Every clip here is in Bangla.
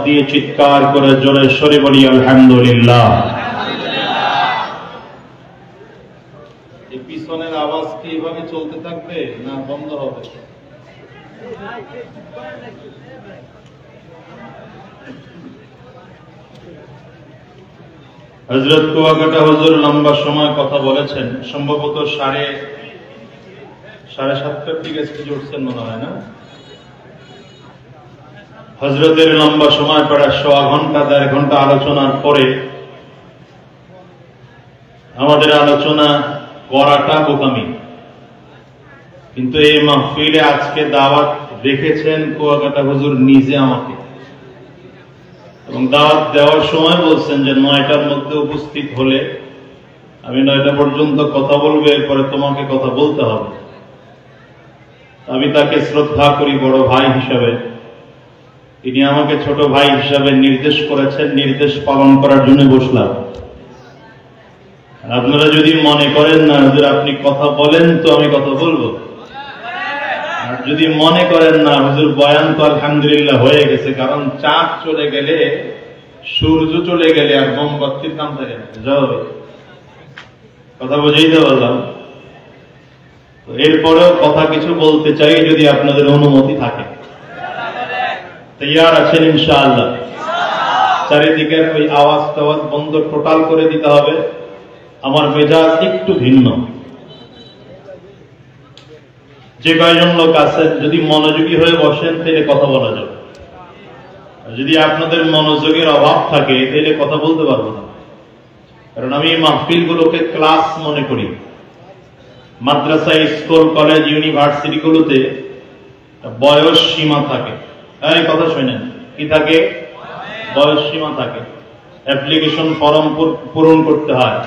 দিয়ে চিৎকার করে জোরে সরে বলি আলহামদুলিল্লাহ। এই পিছনের আওয়াজ কি এভাবে চলতে থাকবে না বন্ধ হবে? হযরত কুয়াকাটা হুজুর লম্বা সময় কথা বলেছেন, সম্ভবত সাড়ে সাতটার দিকে স্টেজে উঠছেন মনে হয় না? হযরতের লম্বা সময় প্রায় সোয়া ঘন্টা 1.5 ঘন্টা আলোচনার পরে আমাদের আলোচনা করাটা বোকামি, কিন্তু এই মাহফিলে আজকে দাওয়াত রেখেছেন কুয়াকাটা হুজুর নিজে আমাকে, এবং দাওয়াত দেওয়ার সময় বলছেন যে 9টার মধ্যে উপস্থিত হলে আমি 9টা পর্যন্ত কথা বলবো, এরপরে তোমাকে কথা বলতে হবে। আমি তাকে শ্রদ্ধা করি বড় ভাই হিসাবে, তিনি আমাকে ছোট ভাই হিসাবে নির্দেশ করেছেন, নির্দেশ পালন করার জন্য বসলাম। আপনারা যদি মনে করেন না হুজুর আপনি কথা বলেন তো আমি কথা বলবো, আর যদি মনে করেন না হুজুর বয়ান তো আলহামদুলিল্লাহ হয়ে গেছে, কারণ চাঁদ চলে গেলে সূর্য চলে গেলে আর মোমবাতির কাম থাকে না, যাবে কথা বুঝাইতে পারলাম। তো এরপরেও কথা কিছু বলতে চাই যদি আপনাদের অনুমতি থাকে। তৈয়ার আছেন ইনশাআল্লাহ? চারিদিকের ওই আওয়াজ টাওয়াজ বন্ধ টোটাল করে দিতে হবে। আমার মেজাজ একটু ভিন্ন, যে কয়জন লোক আছেন যদি মনোযোগী হয়ে বসেন তাহলে কথা বলা যাবে, যদি আপনাদের মনোযোগের অভাব থাকে তাহলে কথা বলতে পারবো না। কারণ আমি মাহফিল গুলোকে ক্লাস মনে করি। মাদ্রাসা, স্কুল, কলেজ, ইউনিভার্সিটি গুলোতে বয়স সীমা থাকে। এই কথা শুনেন, কি থাকে? বয়স সীমা থাকে। অ্যাপ্লিকেশন ফর্ম পূরণ করতে হয়,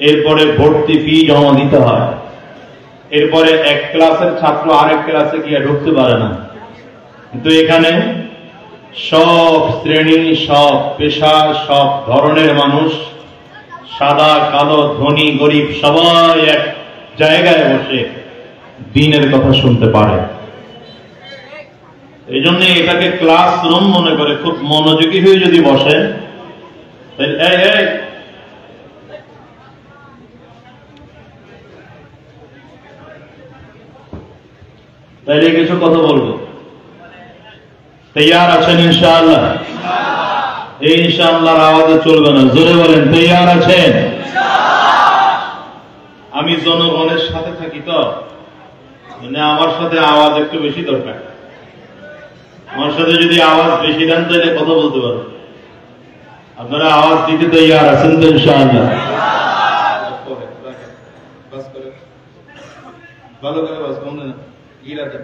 এরপরে ভর্তি ফি জমা দিতে হয়, এরপরে এক ক্লাসের ছাত্র আরেক ক্লাসে গিয়ে ঢুকতে পারে না। কিন্তু এখানে সব শ্রেণী, সব পেশা, সব ধরনের মানুষ, সাদা কালো, ধনী গরিব, সবাই এক জায়গায় বসে দ্বীনের কথা শুনতে পারে। এই জন্য এটাকে ক্লাসরুম মনে করে খুব মনোযোগী হয়ে যদি বসেন, তাইলে কিছু কথা বলবো। তৈয়ার আছেন ইনশাআল্লাহ? এই ইনশাআল্লাহর আওয়াজে চলবে না, জোরে বলেন তৈয়ার আছেন? আমি জনগণের সাথে থাকি তো, মানে আমার সাথে আওয়াজ একটু বেশি দরকার। আমার সাথে যদি আওয়াজ বেশি দেন তাহলে কথা বলতে পারো। আপনারা আওয়াজ দিতে তৈয়ার আছেন তো ইনশাআল্লাহ? ভালো করে বাস কম না, ইরাদা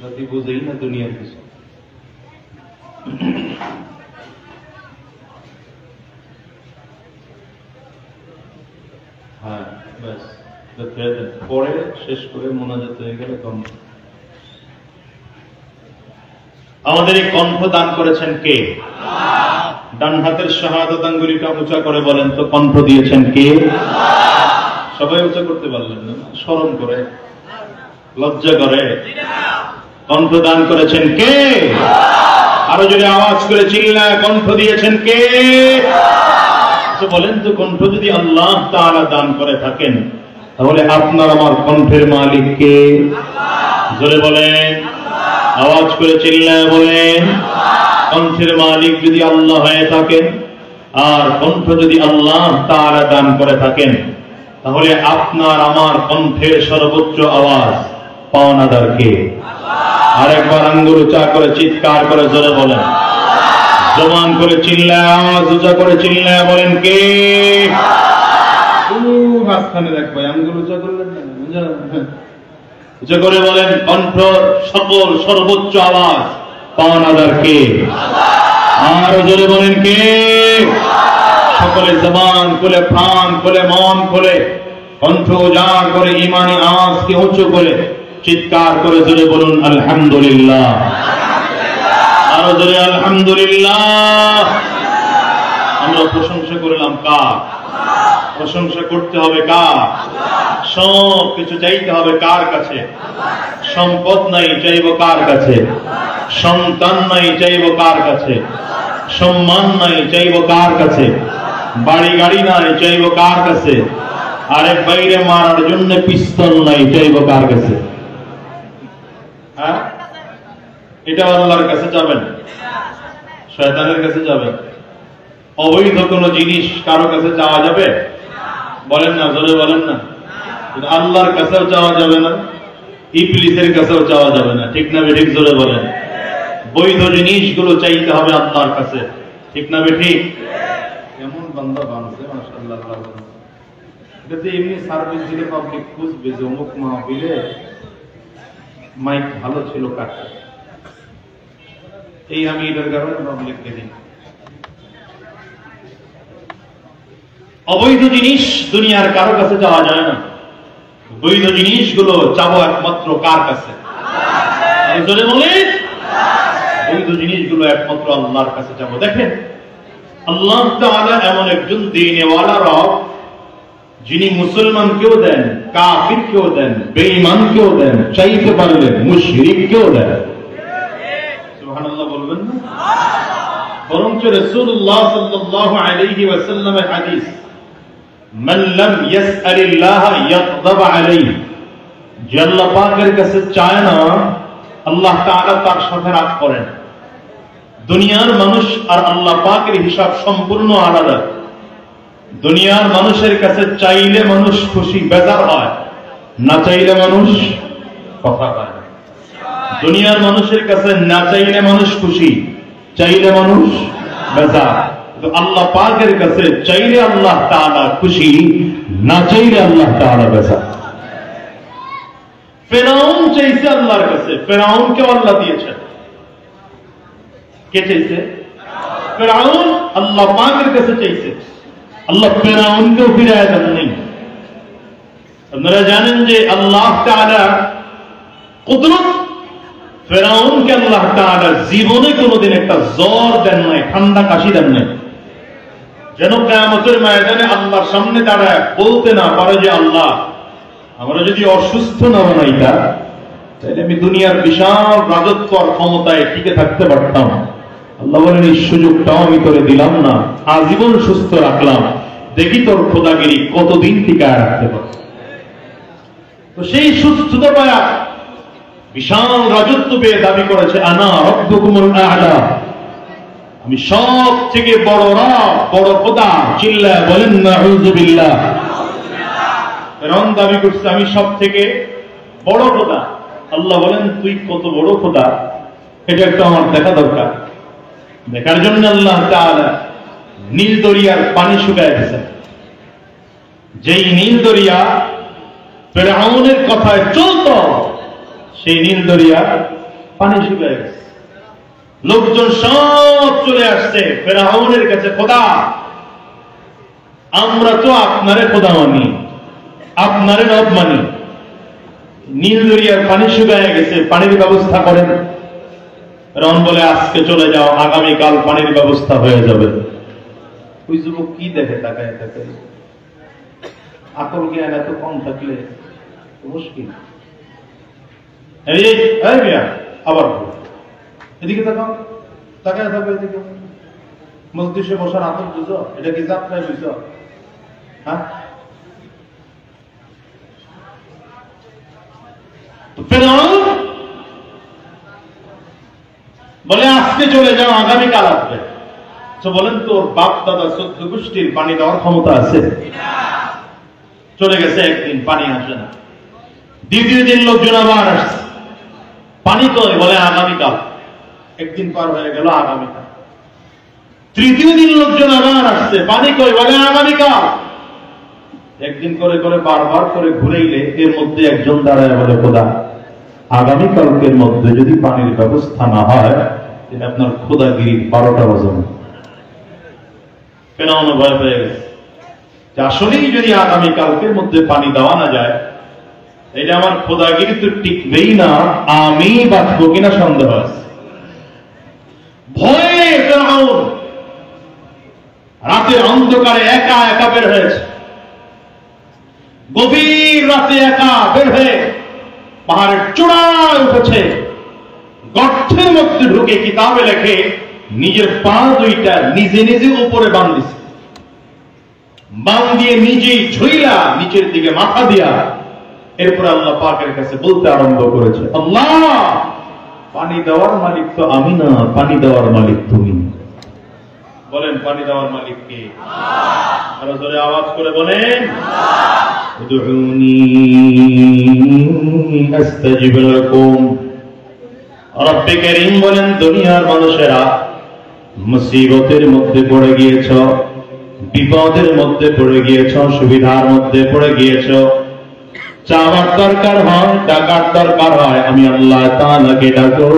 জাতি বুঝেই না দুনিয়ার কিছু। হ্যাঁ ব্যাস, পরে শেষ করে মোনাজাত হয়ে গেলে কম। আমাদের এই কণ্ঠ দান করেছেন কে? ডান হাতের শাহাদাত আঙ্গুলিটা উঁচা করে বলেন তো, কণ্ঠ দিয়েছেন কে? সবাই উঁচা করতে পারলেন না, শরম করে, লজ্জা করে। কণ্ঠ দান করেছেন কে? আরো যদি আওয়াজ করে চিল্লায় কণ্ঠ দিয়েছেন কে? বলেন তো, কণ্ঠ যদি আল্লাহ তাআলা দান করে থাকেন তাহলে আপনার আমার কণ্ঠের মালিক কে? জোরে বলেন, আওয়াজ করে চিল্লায় বলেন। কণ্ঠের মালিক যদি আল্লাহ হয়ে থাকেন আর কণ্ঠ যদি আল্লাহ তাআলা দান করে থাকেন তাহলে আপনার আমার কণ্ঠের সর্বোচ্চ আওয়াজ পাওনাদার কে? আরেকবার আঙ্গুল উঁচা করে চিৎকার করে জোরে বলেন, জবান করে চিল্লায়, আওয়াজ উঁচা করে চিল্লায় বলেন কে? মাঝখানে দেখ ভাই, আঙ্গুল উঁচা করলেন না, উঁচা করে বলেন, কণ্ঠ সকল সর্বোচ্চ আওয়াজ পাওনাদার কে? আর জোরে বলেন কে? সকলে জবান খুলে, প্রাণ খুলে, মন খুলে, কণ্ঠ উজাড় করে, ঈমানি আওয়াজকে উঁচু করে চিৎকার করে জোরে বলুন আলহামদুলিল্লাহ। আরো জোরে আলহামদুলিল্লাহ। আমরা প্রশংসা করলাম কার? প্রশংসা করতে হবে কার? সব কিছু চাইতে হবে কার কাছে? সম্পদ নাই, চাইব কার কাছে? সন্তান নাই চাইব কার কাছে, সম্মান নাই চাইব কার কাছে, বাড়ি গাড়ি নাই চাইব কার কাছে, আরে বাইরে মারার জন্য পিস্তল নাই চাইব কার কাছে? হ্যাঁ, এটা আল্লাহর কাছে যাবেন, শয়তানের কাছে যাবেন? অবৈধ কোন জিনিস কারো কাছে চাওয়া যাবে? বলেন না, জোরে বলেন না। আল্লাহর কাছেও চাওয়া যাবে না, ইবলিসের কাছেও চাওয়া যাবে না, ঠিক না বেঠিক? জোরে বলেন। বৈধ জিনিসগুলো চাইতে হবে আল্লাহর কাছে, ঠিক না বেঠিক? এমন বান্দা বানছে মাশাআল্লাহ। এটা যে এমনি সার্ভিস দিলে পাবলিক খুঁজবে যে অমুক মাহফিলে মাইক ভালো ছিল কাটা, এই আমি এটার কারণে পাবলিককে দিই। অবৈধ জিনিস দুনিয়ার কারো কাছে যাওয়া যায় না, বৈধ জিনিসগুলো চাবো একমাত্র কার কাছে? বলে বৈধ জিনিসগুলো একমাত্র আল্লাহর কাছে যাবো। দেখেন, আল্লাহ তাআলা এমন একজন দ্বীনওয়ালা রব, যিনি মুসলমানকেও দেন, কাফিরকেও দেন, বেঈমানকেও দেন, চাইতে পারলেন মুশরিককেও দেন। সুবহানাল্লাহ বলবেন না? বরঞ্চ রাসূলুল্লাহ সাল্লাল্লাহু আলাইহি ওয়াসাল্লামের হাদিস, মান লাম ইয়াসআলিল্লাহ ইয়াগদাব আলাইহি, যে আল্লাহ পাকের কাছে চায় না আল্লাহ তাআলা তার সাথে রাগ করেন। দুনিয়ার মানুষ আর আল্লাহ পাকের হিসাব সম্পূর্ণ আলাদা। দুনিয়ার মানুষের কাছে চাইলে মানুষ খুশি বেজার হয়, না চাইলে মানুষ কথা পায়। দুনিয়ার মানুষের কাছে না চাইলে মানুষ খুশি, চাইলে মানুষ বেজার। আল্লাহ পাকের কাছে চাইলে আল্লাহ তাআলা খুশি, না চাইলে আল্লাহ তাআলা বেজার। ফিরআউন চাইছে আল্লাহর কাছে, ফিরআউনকে আল্লাহ দিয়েছেন। কে চাইছে? ফিরআউন আল্লাহ পাকের কাছে চাইছে, আল্লাহ ফিরআউনকেও ফিরায় দেন নাই। আপনারা জানেন যে আল্লাহ তাআলা কুদরত, ফিরআউনকে আল্লাহ তাআলা জীবনে কোনোদিন একটা জ্বর দেন নাই, ঠান্ডা কাশি দেন নাই, যেন কিয়ামতের ময়দানে আল্লাহর সামনে দাঁড়ায় বলতে না পারে যে আল্লাহ, আমরা যদি অসুস্থ না বানাইতা তাহলে আমি দুনিয়ার বিশাল রাজত্ব আর ক্ষমতায় টিকে থাকতে পারতাম। আল্লাহ বলেন, এই সুযোগটাও আমি তোরে দিলাম না, আজীবন সুস্থ রাখলাম, দেখি তোর খোদাগিরি কতদিন টিকায় রাখতে পার। তো সেই সুস্থতা পায়া বিশাল রাজত্ব পেয়ে দাবি করেছে, আনা রাব্বুকুমুল আ'লা, আমি সব থেকে বড় রব, বড় খোদা। চিল্লায় বলেন নাউযু বিল্লাহ। ফিরআউন দাবি করছে আমি সব থেকে বড় খোদা। আল্লাহ বলেন, তুই কত বড় খোদা এটা একটু আমার দেখা দরকার। দেখার জন্য আল্লাহ তাআলা নীল দরিয়ার পানি শুকায় দিয়েছেন। যেই নীল দরিয়া ফিরআউনের কথায় চলতো, সেই নীল দরিয়া পানি শুকায় গেছে। লোকজন সব চলে আসছে ফিরআউনের কাছে, খোদা আমরা তো আপনারে খোদা মানি, আপনারে রব মানি, নীল দরিয়ার পানি শুকায় গেছে, পানির ব্যবস্থা করেন। ফিরআউন বলে, আজকে চলে যাও, আগামীকাল পানির ব্যবস্থা হয়ে যাবে। ওই যুবক কি দেখে তাকায় তাকায়, আকল জ্ঞান এত কম থাকলে মুশকিল। আবার এদিকে তাকাও, তাকায় থাকবে এদিকে। মজলিসে বসার আতর বুঝো? এটা কি যাত্রায় বুঝো? হ্যাঁ, ফিরআউন বলে আজকে চলে যাও, আগামীকাল আসবে। তো বলেন, তোর বাপ দাদা 14 গোষ্ঠীর পানি দেওয়ার ক্ষমতা আছে? চলে গেছে একদিন, পানি আসে না। দ্বিতীয় দিন লোকজন আবার আসছে, পানি কই? বলে আগামীকাল। একদিন পার হয়ে গেল, আগামীকাল। তৃতীয় দিন লোকজন আবার আসছে, পানি কই? বলে আগামীকাল। একদিন করে করে বারবার করে ঘুরেইলে এর মধ্যে একজন দাঁড়ায় বলে, খোদা আগামীকালকের মধ্যে যদি পানির ব্যবস্থা না হয় তাহলে আপনার খোদাগিরি 12টা বাজানো। ফিরআউন ভয় পেয়ে গেছে যে আসলেই যদি আগামীকালকের মধ্যে পানি দেওয়া না যায় তাহলে আমার খোদাগিরি তো টিকবেই না, আমি বাঁচবো কিনা সন্দেহ আছে। ভয়ে ফিরআউন রাতের অন্ধকারে একা একা বের হয়েছে। গভীর রাতে একা বের হয়ে পাহাড়ের চূড়ায় উঠেছে, গর্তের মধ্যে ঢুকে কিতাবে লেখে নিজের পা দুইটা নিজে নিজে উপরে বান দিছে, বান দিয়ে নিজেই ঝুইলা নিচের দিকে মাথা দিয়া এরপর আল্লাহ পাকের কাছে বলতে আরম্ভ করেছে, আল্লাহ পানি দেওয়ার মালিক তো আমি না, পানি দেওয়ার মালিক তুমি। বলেন পানি দেওয়ার মালিক কে? আরো জোরে আওয়াজ করে বলেন, উদউনি আস্তাজিব লাকুম। রব্বে কারীম বলেন, দুনিয়ার মানুষেরা মুসিবতের মধ্যে পড়ে গিয়েছ, বিপদের মধ্যে পড়ে গিয়েছ, সুবিধার মধ্যে পড়ে গিয়েছ, চাওয়ার দরকার হয়, ডাকার দরকার হয়, আমি আল্লাহ তাআলাকে ডাকো।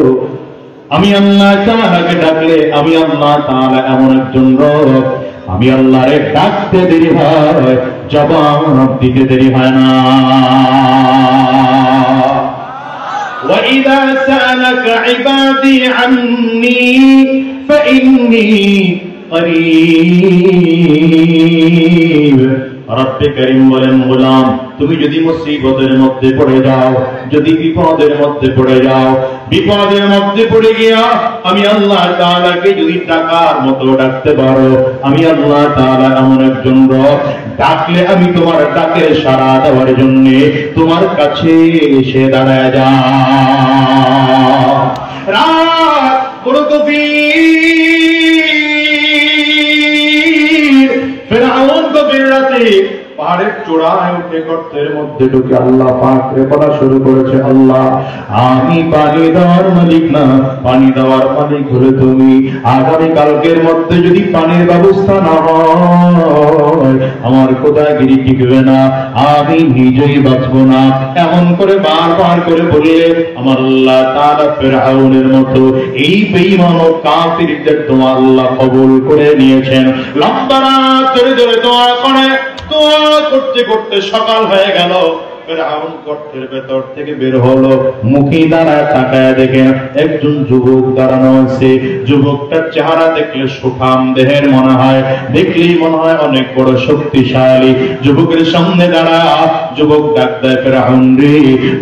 আমি আল্লাহ তাআলাকে ডাকলে আমি আল্লাহ তাআলা এমন একজন রব, আমি আল্লাহরে ডাকতে দেরি হয়, জবাব দিতে দেরি হয় না। وَإِذَا سَأَلَكَ عِبَادِي عَنِّي فَإِنِّي قَرِيبٌ। রব্বে কারীম বলেন, গোলাম তুমি যদি মুসিবতের মধ্যে পড়ে যাও, যদি বিপদের মধ্যে পড়ে যাও, বিপদের মধ্যে পড়ে গিয়া আমি আল্লাহ তাআলাকে যদি ডাকার মতো ডাকতে পারো, আমি আল্লাহ তাআলা এমন একজন রব, ডাকলে আমি তোমার ডাকে সাড়া দেওয়ার জন্য তোমার কাছে এসে দাঁড়ায় যাও। রাত বড় গভীর, ফেরাউন গভীর রাতে পাহাড়ের চূড়ায় উঠে গর্তের মধ্যে ঢুকে আল্লাহ পাককে বলা শুরু করেছে, আল্লাহ আমি পানি দেওয়ার মালিক না, পানি দেওয়ার মালিক হলে তুমি। আগামী কালকের মধ্যে যদি পানির ব্যবস্থা না হয় আমার খোদাগিরি টিকবে না, আমি নিজেই বাঁচবো না। এমন করে বারবার করে বলে আমার আল্লাহ তাআলা ফেরাউনের মতো এই বেঈমান ও কাফিরদের তোমার আল্লাহ কবুল করে নিয়েছেন। লম্বা রাত ধরে ধরে দোয়া করে, দোয়া করতে করতে সকাল হয়ে গেল। ফেরাউন গর্তের ভেতর থেকে বের হলো, মুখে দাঁড়ায় তাকায় দেখে একজন যুবক দাঁড়ানো আছে। যুবকটার চেহারা দেখলে সুঠাম দেহের মনে হয়, দেখলেই মনে হয় অনেক বড় শক্তিশালী। যুবকের সামনে দাঁড়ায় যুবক ডাক দেয়, ফেরাউন রে,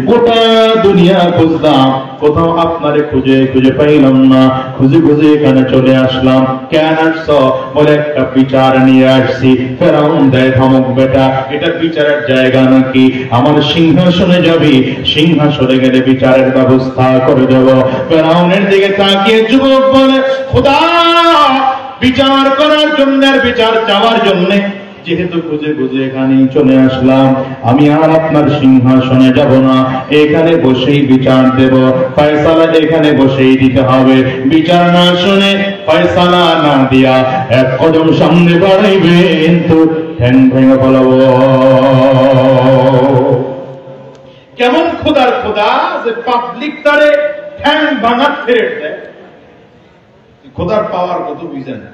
গোটা দুনিয়া খুঁজলাম, কোথাও আপনারে খুঁজে খুঁজে পাইলাম না, খুঁজে খুঁজে এখানে চলে আসলাম। কেন আসছ? বলে একটা বিচার নিয়ে আসছি। ফেরাউন দেয় ধমক, বেটা এটা বিচারের জায়গা নাকি? আমার সিংহাসনে যাবি, সিংহাসনে গেলে বিচারের ব্যবস্থা করে দেব। ফেরাউনের দিকে তাকিয়ে যুবক বলে, খোদা বিচার করার জন্য আর বিচার চাওয়ার জন্য যেহেতু খুঁজে খুঁজে এখানেই চলে আসলাম, আমি আর আপনার সিংহাসনে যাব না, এখানে বসেই বিচার দেব। ফয়সালা এখানে বসেই দিতে হবে। বিচার না শুনে, ফয়সালা না দিয়া এক কদম সামনে বাড়াইবেন তো ঠ্যাং ভেঙে ফেলাবো। কেমন খোদার খোদা যে পাবলিক তারে ঠ্যাং ভাঙার ফেরত দেয়। খোদার পাওয়ার কত বুঝেন না।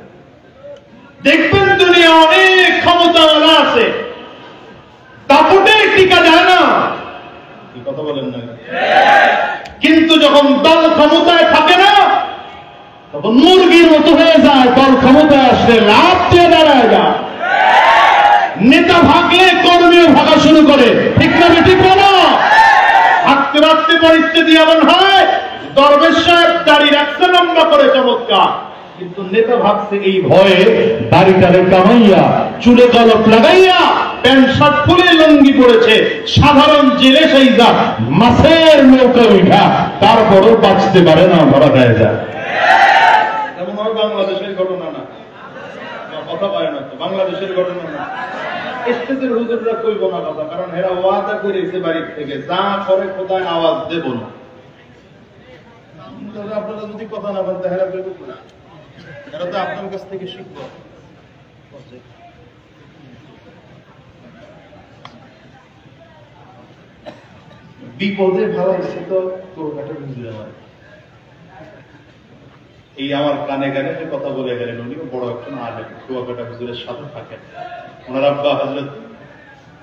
দেখবেন দুনিয়া অনেক ক্ষমতাওয়ালা আছে, দাপটে টিকা যায় না, কি কথা বলেন না? কিন্তু যখন দল ক্ষমতায় থাকে না তখন মুরগির মতো হয়ে যায়। দল ক্ষমতায় আসলে লাভ দিয়ে দাঁড়ায় যায়। নেতা ভাগলে কর্মীও ভাগা শুরু করে, ঠিক না ঠিক না? হাঁটতে হাঁটতে পরিস্থিতি এমন হয়, দরবেশ সাহেব দাড়ি রাখতে লম্বা করে চমৎকার, কিন্তু নেতা ভাবছে এই ভয়ে দাড়িটারে কামাইয়া চুলে কলপ লাগাইয়া প্যান্ট শার্ট খুলে লুঙ্গি পড়েছে, সাধারণ জেলে সেই যা মাছের নৌকা উঠা, তারপরও বাঁচতে পারে না, ধরা দেয় যায়। এমন হয় বাংলাদেশের ঘটনা না, কথা পায় না তো, বাংলাদেশের ঘটনা না। স্টেজের হুজুররা কইব না কথা, কারণ এরা ওয়াদা করেছে বাড়ির থেকে যা করে কোথায় আওয়াজ দেব না। আপনারা যদি কথা না বলতে হেরা বেরোব না, এরা তো আপনার কাছ থেকে শিখবো। বিপদে ভালো হচ্ছে তো কোরবাটা বুঝলে আমার এই আমার কানে কানে যে কথা বলে গেলেন, উনি বড় একজন আলেম, কুয়াকাটা হুজুরের সাথে থাকেন। ওনার আব্বা হযরত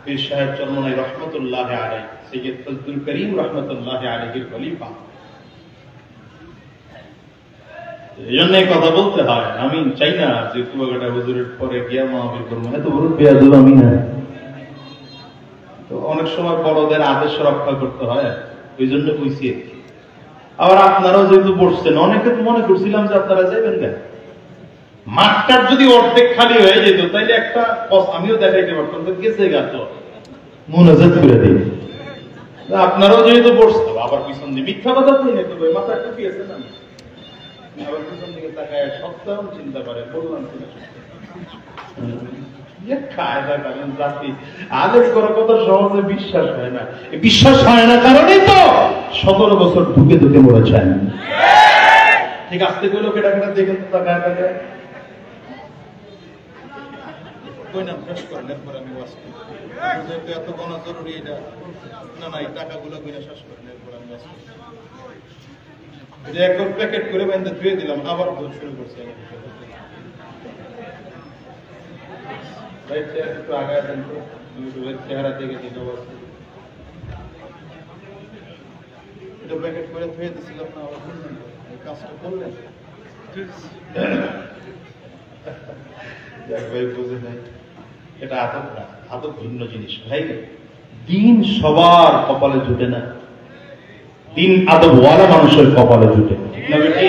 পীর সাহেব চরমনাই রহমতুল্লাহ আলাইহি, সৈয়দ ফজলুল করিম রহমতুল্লাহ আলাইহির খলিফা। এই জন্য কথা বলতে হয়। আমি চাই না যে কুয়াকাটা হুজুরের পরে গিয়া মাহফিল করবো, এত বড় বেয়াদব আমি না। তো অনেক সময় বড়দের আদেশ রক্ষা করতে হয়, ওই জন্য কইছি। আবার আপনারাও যেহেতু পড়ছেন, অনেকে তো মনে করছিলাম যে আপনারা যাবেন না। মাঠটার যদি অর্ধেক খালি হয়ে যেত তাইলে একটা আমিও দেখাইতে পারতাম, তো গেছে গাছ মুনাজাত করে দিই। আপনারাও যেহেতু পড়ছেন, আবার পিছন দিয়ে মিথ্যা কথা তো নেই তো, মাথায় টুপি আছে না, আবার পিছন দিকে তাকায় সপ্তাহ চিন্তা করে বললাম বিশ্বাস হয় না। বিশ্বাস হয় না কারণেই তো 17 বছর ঢুকে ঢুকে মরেছেন। ঠিক আসতে গেল কেটা কেটা দেখেন তো তাকায় তাকায় কই না শেষ করেন, এরপর আমি ওয়াজ করি। এত গোনা জরুরি এটা না, নাই টাকাগুলো কইনা শেষ করেন, এরপর আমি ওয়াজ করি। এটা একদম প্যাকেট করে বাইন্দা ধুয়ে দিলাম, আবার শুরু করছি। একটু আগায় দেন তো, ইউটিউবের চেহারা দেখে দিল এটা প্যাকেট করে ধুয়ে দিছিলাম না, আবার কাজটা করলেন। বুঝে নাই এটা আদব না, আদব ভিন্ন জিনিস ভাই। দিন সবার কপালে জুটে না, দিন আদবওয়ালা মানুষের কপালে জুটে। ঠিক না বেটি?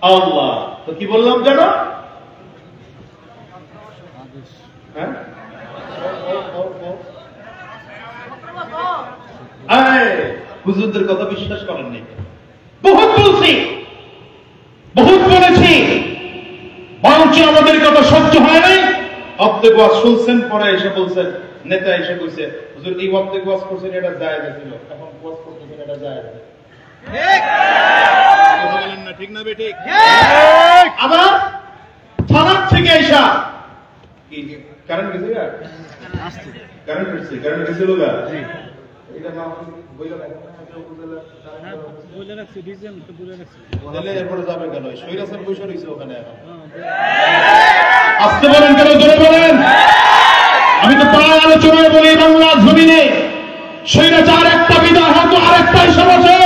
আল্লাহ তো কি বললাম জানো? হুজুরদের কথা বিশ্বাস করেন নাই? বহুত বলছি, বহুত বলেছি, বরঞ্চ আমাদের কথা সহ্য হয় নাই। অর্ধেক ওয়াজ শুনছেন, পরে এসে বলছেন, নেতা এসে কইছে হুজুর এই অর্ধেক ওয়াজ করছেন, এটা জায়েজ ছিল, এখন ওয়াজ করতেছেন এটা জায়েজ না। ঠিক না বেটি? আবার থানার থেকে আইসা কি কারণ গেছে গা, কারণ গেছে, কারণ গেছিল গা, এটা না বইলা এরপরে যাবে কেন? সৈরাসের বৈশা রয়েছে ওখানে। এখন আসতে বলেন কেন, জোরে বলেন। আমি তো প্রায় আলোচনায় বলি, বাংলা জমিনে সৈরাচার একটা বিদায় হয়তো আরেকটা হিসাব আছে।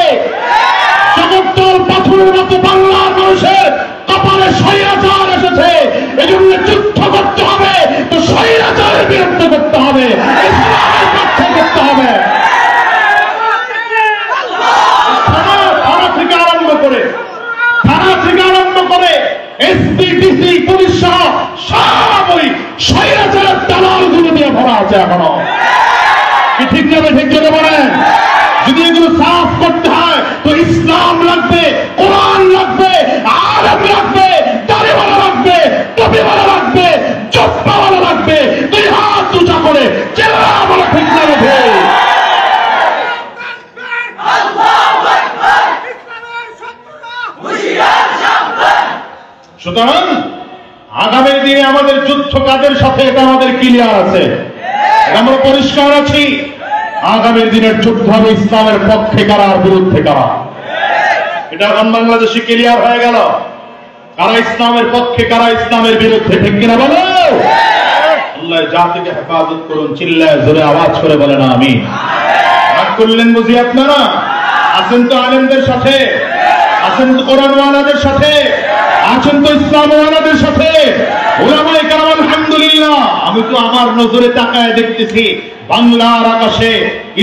জগত্তল পাথরের মতো বাংলার মানুষের কপালে স্বৈরাচার এসেছে, এই জন্য যুদ্ধ করতে হবে, তো স্বৈরাচারের বিরুদ্ধে করতে হবে, ইসলামের পক্ষে করতে হবে। থানা থেকে আরম্ভ করে এসপি, ডিসি, পুলিশ সহ সব ওই স্বৈরাচারের দালালগুলো দিয়ে ভরা আছে এখনো। কি ঠিক যাবে? ঠিক করে বলেন। যদি এগুলো সাফ করতে হয় তো ইসলাম লাগবে, কোরআন লাগবে, আলেম লাগবে, দাড়িওয়ালা লাগবে, টুপিওয়ালা লাগবে, জুব্বাওয়ালা লাগবে। দুই হাত উঁচা করে চেল্লা বলে ঠিক যাবে। সুতরাং আগামী দিনে আমাদের যুদ্ধ কাদের সাথে, এটা আমাদের ক্লিয়ার আছে, আমরা পরিষ্কার আছি। আগামী দিনের যুদ্ধ হবে ইসলামের পক্ষে কারা আর বিরুদ্ধে কারা, এটা এখন বাংলাদেশে ক্লিয়ার হয়ে গেল। কারা ইসলামের পক্ষে, কারা ইসলামের বিরুদ্ধে, ঠিক কিনা বলো? আল্লাহ জাতিকে হেফাজত করুন, চিল্লায় জোরে আওয়াজ করে বলেন আমিন। রাগ করলেন বুঝি আপনারা? আছেন তো আলেমদের সাথে, আছেন তো কোরআনওয়ালাদের সাথে, আছেন তো ইসলামওয়ালাদের সাথে, উলামায়ে কেরাম। আলহামদুলিল্লাহ, আমি তো আমার নজরে তাকায় দেখতেছি বাংলার আকাশে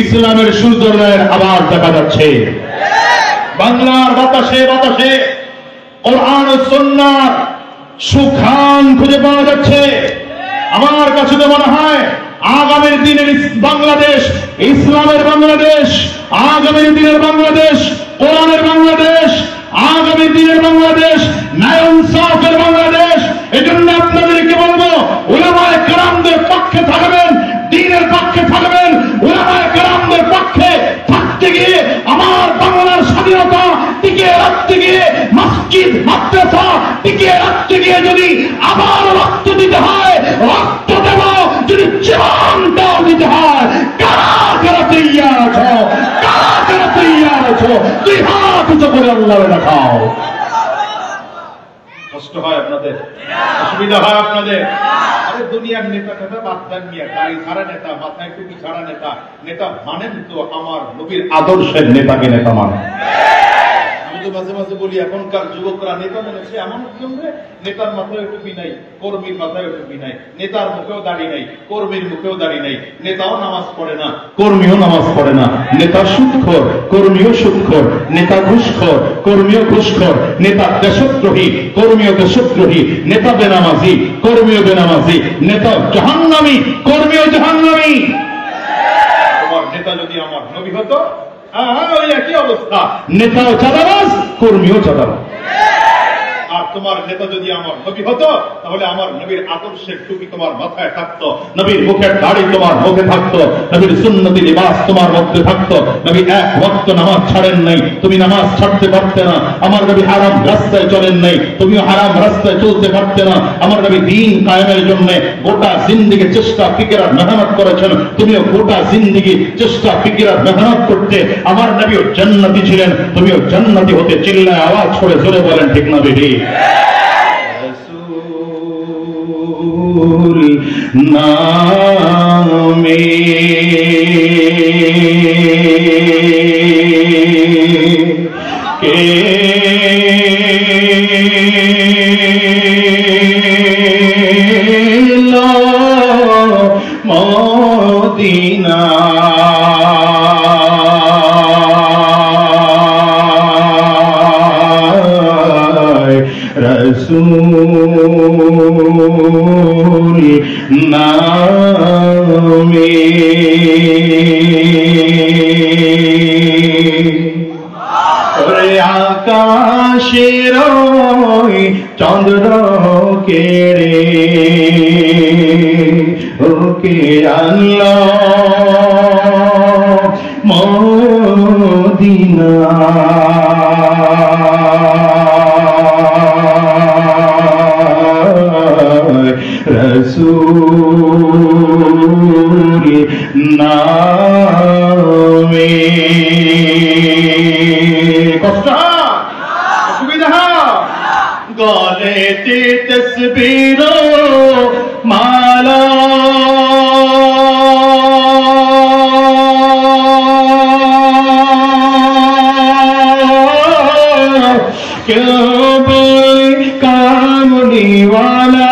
ইসলামের সূর্যোদয়ের আবার দেখা যাচ্ছে। বাংলার বাতাসে বাতাসে কোরআন ও সুন্নাহর সুঘ্রাণ খুঁজে পাওয়া যাচ্ছে। আমার কাছে তো মনে হয় আগামীর দিনের বাংলাদেশ ইসলামের বাংলাদেশ, আগামীর দিনের বাংলাদেশ কোরআনের বাংলাদেশ, আগামী দিনের বাংলাদেশ ন্যায় ইনসাফের বাংলাদেশ। এজন্য আপনাদেরকে বলবো, উলামায়ে কেরামদের পক্ষে থাকবেন, দ্বীনের পক্ষে থাকবেন। উলামায়ে কেরামদের পক্ষে থাকতে গিয়ে আমার বাংলার স্বাধীনতা টিকিয়ে রাখতে গিয়ে, মসজিদ মাদ্রাসা টিকিয়ে রাখতে গিয়ে যদি আবার রক্ত দিতে হয়, রক্ত দেব। যদি জীবনটাও দিতে হয়, কারা কারা তৈয়ার আছো, কারা কারা তৈয়ার আছো? দুই হাত উঁচু করে আল্লাহরে দেখাও। কষ্ট হয় আপনাদের, অসুবিধা হয় আপনাদের? আরে দুনিয়ার নেতা নেতা বাদদান নিয়ে গাড়ি ছাড়া নেতা, মাথায় টুপি ছাড়া নেতা, নেতা মানেন তো আমার নবীর আদর্শের নেতাকে নেতা মানেন। আমি তো মাঝে মাঝে বলি এখনকার যুবকরা নেতা মনেছে এমন জন্য নেতার মাথায় টুপি নাই, কর্মীর মাথায় টুপি নাই, নেতার মুখেও দাড়ি নাই, কর্মীর মুখেও দাড়ি নাই, নেতাও নামাজ পড়ে না, কর্মীও নামাজ পড়ে না, নেতা সুদখোর, কর্মীও সুদখোর, নেতা ঘুষখোর, কর্মীও ঘুষখোর, নেতা দেশদ্রোহী, কর্মীও দেশদ্রোহী, নেতা বেনামাজি, কর্মীও বেনামাজি, নেতা জাহান্নামী, কর্মীও জাহান্নামী। তোমার নেতা যদি আমার নবী হতো, ওই একই অবস্থা, নেতাও চাঁদাবাজ, কর্মীও চাঁদাবাজ। আর তোমার নেতা যদি আমার নবী হতো, তাহলে আমার নবীর আদর্শের টুপি তোমার মাথায় থাকতো, নবীর মুখের দাড়ি তোমার মুখে থাকতো, নবীর সুন্নতি লিবাস তোমার মধ্যে থাকতো। নবী এক ওয়াক্ত নামাজ ছাড়েন নাই, তুমি নামাজ ছাড়তে পারতে না। আমার নবী হারাম রাস্তায় চলেন নাই, তুমিও হারাম রাস্তায় চলতে পারতে না। আমার নবী দ্বীন কায়েমের জন্য গোটা জিন্দেগি চেষ্টা ফিকির আর মেহনত করেছেন, তুমিও গোটা জিন্দেগি চেষ্টা ফিকির আর মেহনত করতে। আমার নবীও জান্নাতি ছিলেন, তুমিও জান্নাতি হতে চিল্লায় আওয়াজ করে জোরে বলেন ঠিক না বেটি? রাসূল নামে কে মদিনা রাসূল নামে ওরে আকাশের চন্দ্র কেড়ে ওকে আল্লাহ মদিনা রাসূল নামে কষ্ট অসুবিধা গলেতে তসবির মালা কেবল কামলিওয়ালা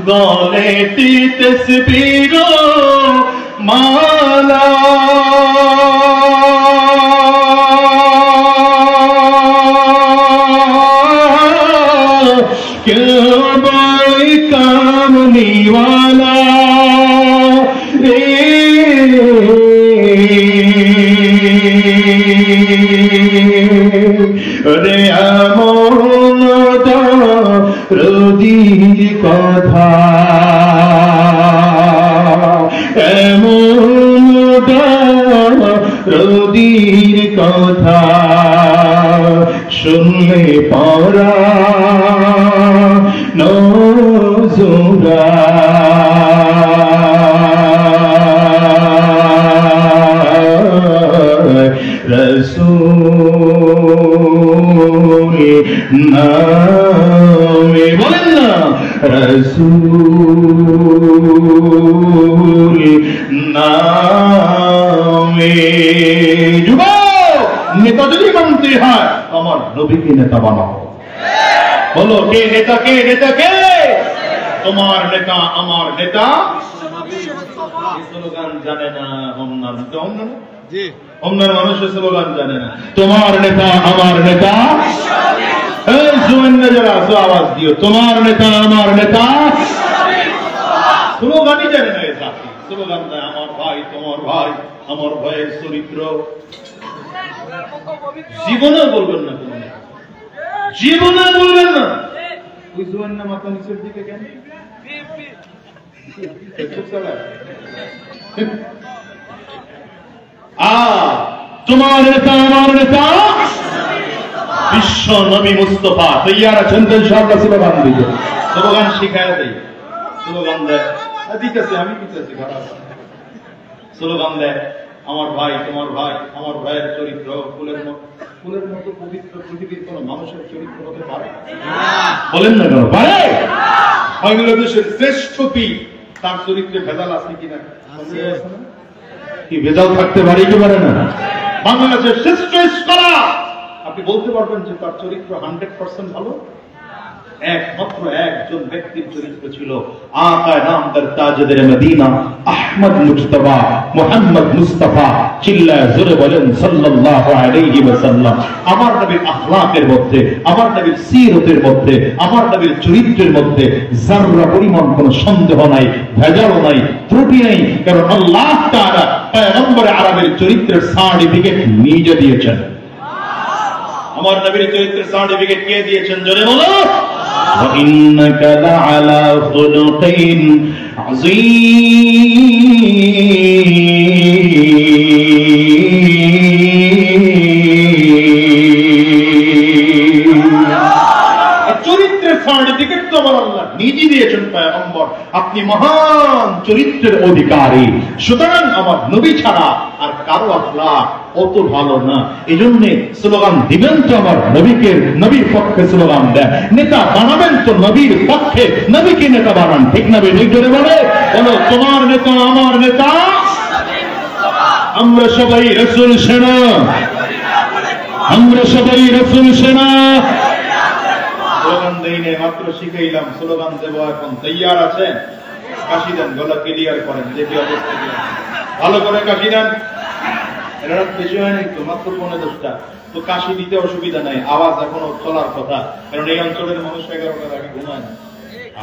গলেতে তসবির মালা কেবল কামলিওয়ালা রে আমন রদির কথা এমন রদির কথা শুনলে পরা নজুরা রাসূল নামে বলেন না রাসূল নামে। যুবক নেতা যদি মানতে হয় আমার নবীকে নেতা বানাও। বলো কে নেতা, কে নেতা, কে? তোমার নেতা আমার নেতা। স্লোগান জানে না হোমনার জি হোমনার মানুষের স্লোগান জানে না। তোমার নেতা আমার নেতা, যারা আছো আওয়াজ দিও, তোমার নেতা আমার নেতা। স্লোগানই জানে না এই জাতি, স্লোগান দেয় আমার ভাই তোমার ভাই, আমার ভাইয়ের চরিত্র। জীবনে বলবেন না, কোনো জীবনে বলবেন না। বুঝবেন না মাথা নিচের দিকে কেন? তোমার নেতা আমার নেতা বিশ্ব নবী মুস্তফা তৈয়ার আছেন তো ইনশাআল্লাহ। স্লোগান দিবে, স্লোগান শিখায় দেয়, স্লোগান দেয় দিতেছে, আমি দিতেছি খারাপ স্লোগান দেয়। আমার ভাই, তোমার ভাই, আমার ভাইয়ের চরিত্র ফুলের মতো পবিত্র। পৃথিবীর কোন মানুষের চরিত্র হতে পারে? বলেন না কেন পারে? বাংলাদেশের শ্রেষ্ঠ পীর, তার চরিত্রে ভেজাল আছে কিনা? কি ভেজাল থাকতে পারে কি পারে না? বাংলাদেশের শ্রেষ্ঠ স্কলার, আপনি বলতে পারবেন যে তার চরিত্র 100% ভালো? একমাত্র একজন ব্যক্তির চরিত্র ছিল, আকা নামদার তাজদার মদিনা আহমদ মুজতবা মুহাম্মদ মুস্তাফা। চিল্লায় জোরে বলেন সাল্লাল্লাহু আলাইহি ওয়াসাল্লাম। আমার নবীর আখলাকের মধ্যে, আমার নবীর সিরতের মধ্যে, আমার নবীর চরিত্রের মধ্যে যাররা পরিমাণ কোনো সন্দেহ নাই, ভেজাল নাই, ত্রুটি নাই। কারণ আল্লাহ তাআলা পয়গম্বর আরবের চরিত্রের সার্টিফিকেট নিজে দিয়েছেন। আমার নবীর চরিত্রের সার্টিফিকেট কে দিয়েছেন? জোরে বলো। وَإِنَّكَ لَعَلَى خُلُقٍ عَظِيمٍ। চরিত্রের সার্টিফিকেট তো আমার আল্লাহ নিজে দিয়েছেন পয়গম্বর। আপনি মহান চরিত্রের অধিকারী, সুতরাং আমার নবী ছাড়া আর কারো আখলাক অত ভালো না। এই জন্য স্লোগান দিবেন তো আমার নবীকে, নবীর পক্ষে স্লোগান দেন। নেতা বানাবেন তো নবীর পক্ষে, নবীকে নেতা বানান। ঠিক না বেঠিক? জোরে বলে বলো, তোমার নেতা আমার নেতা, আমরা সবাই রাসূল সেনা, আমরা সবাই রাসূল সেনা। স্লোগান দেই নাই, মাত্র শিখাইলাম। স্লোগান দেব এখন। তৈয়ার আছেন? কাশি দেন, গলা ক্লিয়ার করেন, দেখি অবস্থা কি। ভালো করে কাশি দেন। রাত বেশি হয়নি তো, মাত্র 9:10টা। তো কাশি দিতে অসুবিধা নাই, আওয়াজ এখনো চলার কথা। কারণ এই অঞ্চলের মানুষ 11টার আগে ঘুমায় না।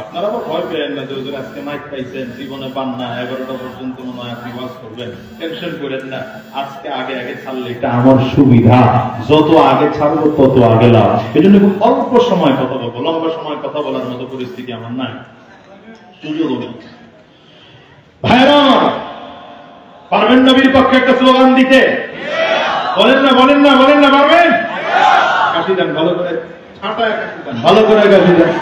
আপনারা আবার ভয় পেলেন না যে আজকে মাইক পাইছেন, জীবনে পান না, 11টা পর্যন্ত মনে হয় আপনি ওয়াজ করবেন। টেনশন করেন না, আজকে আগে ছাড়লে এটা আমার সুবিধা। যত আগে ছাড়বো তত আগে লাভ। এই জন্য খুব অল্প সময় কথা বলবো, লম্বা সময় কথা বলার মতো পরিস্থিতি আমার নাই, সুযোগও নেই। ভাইরা, পারবেন নবীর পক্ষে একটা স্লোগান দিতে? বলেন না, বলেন না, বলেন না, পারবেন? কাশি দেন ভালো করে, ছাঁটায় কাশি দেন ভালো করে, কাশি দেন।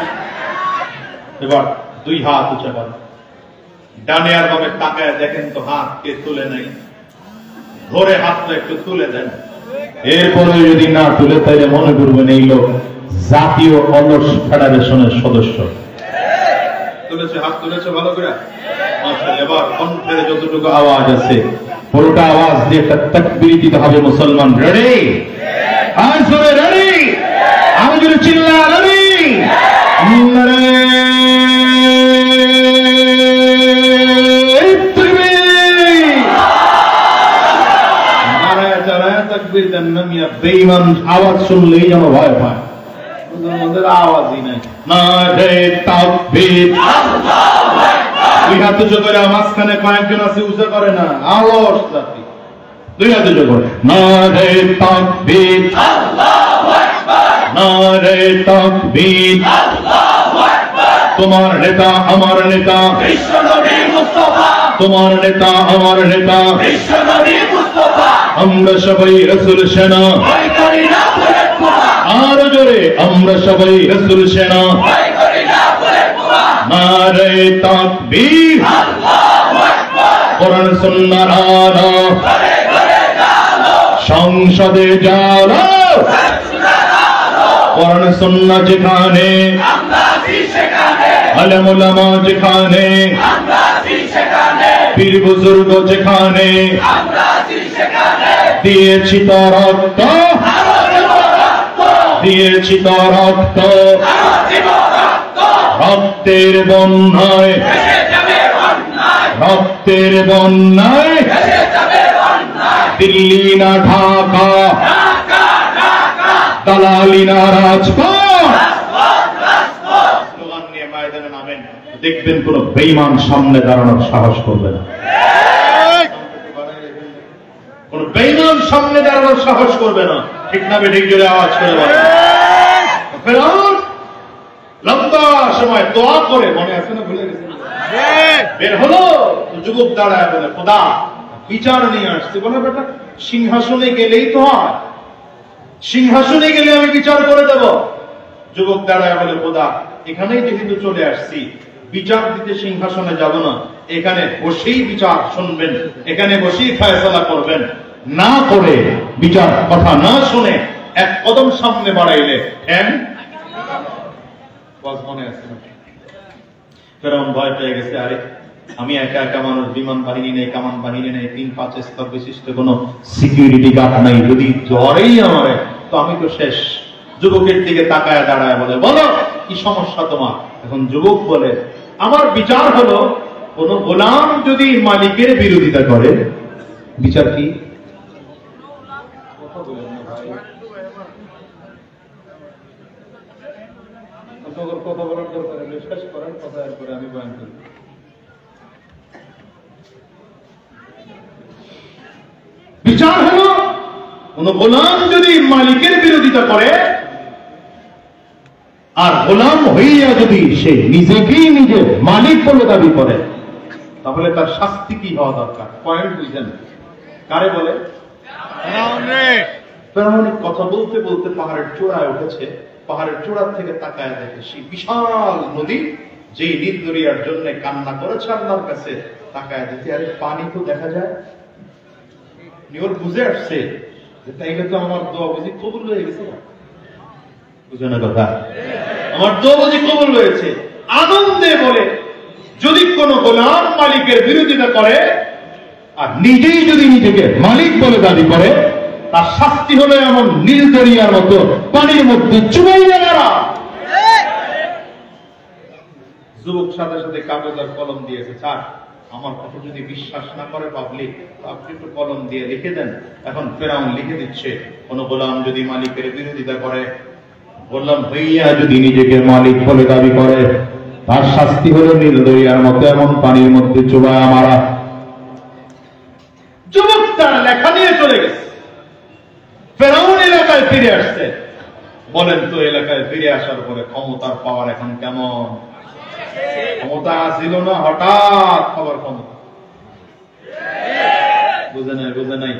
এবার দুই হাত উঁচা করেন, ডানে আর বামে তাকায় দেখেন তো হাত কে তুলে নাই। ধরে হাতটা একটু তুলে দেন। এরপরে যদি না তুলে তাইলে মনে করবেন এই লোক জাতীয় অলস ফেডারেশনের সদস্য। তুলেছে, হাত তুলেছে ভালো করে। এবার কণ্ঠের যতটুকু আওয়াজ আছে পুরোটা আওয়াজ দিয়ে একটা তাকবীর দিতে হবে। মুসলমান রেডি? আজ ধরে রেডি? আমি যদি চিল্লা রেডি? তাকবীর দেন না মিয়া, বেঈমান আওয়াজ শুনলেই যেন ভয় পায়। ওদের আওয়াজই নাই। নারে তাকবীর, দুই হাত উঁচু করে। মাঝখানে কয়েকজন আছে উঁচু করে না, অলস জাতি। দুই হাত উঁচু করে। নারে তাকবীর, নারে তাকবীর। তোমার নেতা আমার নেতা বিশ্বনবী মুস্তাফা, তোমার নেতা আমার নেতা বিশ্বনবী মুস্তাফা। আমরা সবাই রাসূল সেনা, ভয় করি না বুলেট বোমা। আর জোরে, আমরা সবাই রাসূল সেনা, ভয় করি না বুলেট বোমা। নারে তাকবীর, আল্লাহু আকবার। কোরআন সুন্নাহর আলো ঘরে ঘরে জালো, সংসদে জালো, কোরআন সুন্নাহ যেখানে আমরা আছি সেখানে, আলেম ওলামা যেখানে আমরা আছি সেখানে, পীর বুজুর্গ যেখানে আমরা আছি সেখানে। দিয়েছি তো রক্ত, আরো দেব রক্ত, দিয়েছি তো রক্ত, আরো দেব রক্ত। রক্তের বন্যায় ভেসে যাবে অন্যায়, রক্তের বন্যায় ভেসে যাবে অন্যায়। দিল্লি না ঢাকা, ঢাকা ঢাকা, দালালি না রাজপথ, রাজপথ রাজপথ। স্লোগান নিয়ে ময়দানে নামেন, দেখবেন কোন বেঈমান সামনে দাঁড়ানোর সাহস করবে না। কোন বেঈমান সামনে দাঁড়ানোর সাহস করবে না। ঠিক না বেঠিক? জোরে আওয়াজ করে বলেন। ফেরাউন লম্বা সময় দোয়া করে, মনে আছে না? ভুলে গেছেন? বের হলো তো যুবক দাঁড়ায় বলে, খোদা বিচার নিয়ে আসছে। বলে বেটা, সিংহাসনে গেলেই তো হয়, সিংহাসনে গেলে আমি বিচার করে দেব। যুবক দাঁড়ায় বলে, খোদা এখানেই যেহেতু চলে আসছি, বিচার দিতে সিংহাসনে যাব না, এখানে বসেই বিচার শুনবেন, এখানে বসেই ফয়সালা করবেন, না করে বিচার কথা না শুনে এক কদম সামনে বাড়াইলে মনে আছে ফেরাউন ভয় পেয়ে গেছে, আরে আমি একা একা মানুষ, বিমান বাহিনী নেই, কামান বাহিনী নেই, 3-5 স্তর বিশিষ্ট কোন সিকিউরিটি গার্ড নাই, যদি জ্বরেই আমারে তো আমি তো শেষ। যুবকের দিকে তাকায় দাঁড়ায় বলে, বলো কি সমস্যা তোমার? এখন যুবক বলে, আমার বিচার হলো কোন গোলাম যদি মালিকের বিরোধিতা করে, বিচার কি? কথা বলার দরকার শেষ করার কথা, এরপরে আমি বয়ান করি। বিচার হলো কোন গোলাম যদি মালিকের বিরোধিতা করে, আর গোলাম হইয়া যদি সে নিজেকেই নিজের মালিক বলে দাবি করে, তাহলে তার শাস্তি কি হওয়া দরকার? পয়েন্ট বুঝলেন? কারে বলে? ফেরাউন কথা বলতে বলতে পাহাড়ের চূড়ায় উঠেছে, পাহাড়ের চূড়ার থেকে তাকায় দেখে সেই বিশাল নদী, যেই নীল দরিয়ার জন্য কান্না করেছে আল্লাহর কাছে, তাকায় দেখে আরে পানি তো দেখা যায়। ওর বুঝে আসছে যে তাইলে তো আমার দোয়া বুঝি কবুল হয়ে গেছে। বুঝে না কথা? আমার দোয়া বুঝি কবুল হয়েছে। আনন্দে বলে, যদি কোন গোলাম মালিকের বিরোধিতা করে আর নিজেই যদি নিজেকে মালিক বলে দাবি করে, তার শাস্তি হলো এমন নীল দরিয়ার মতো পানির মধ্যে চুবাইয়া মারা। যুবক সাথে সাথে কাগজ আর কলম দিয়েছে, স্যার আমার কথা যদি বিশ্বাস না করে পাবলিক, আপনি একটু কলম দিয়ে লিখে দেন। এখন ফেরাউন লিখে দিচ্ছে, কোন গোলাম যদি মালিকের বিরোধিতা করে, গোলাম হইয়া যদি নিজেকে মালিক বলে দাবি করে, তার শাস্তি হলো নীল দরিয়ার মতো এমন পানির মধ্যে চুবাইয়া মারা। যুবক তার লেখা নিয়ে চলে গেছে, ফেরাউন এলাকায় ফিরে আসছে। বলেন তো, এলাকায় ফিরে আসার পরে ক্ষমতার পাওয়ার এখন কেমন? ক্ষমতা ছিল না, হঠাৎ খবর ক্ষমতা। বুঝে নাই? বুঝে নাই?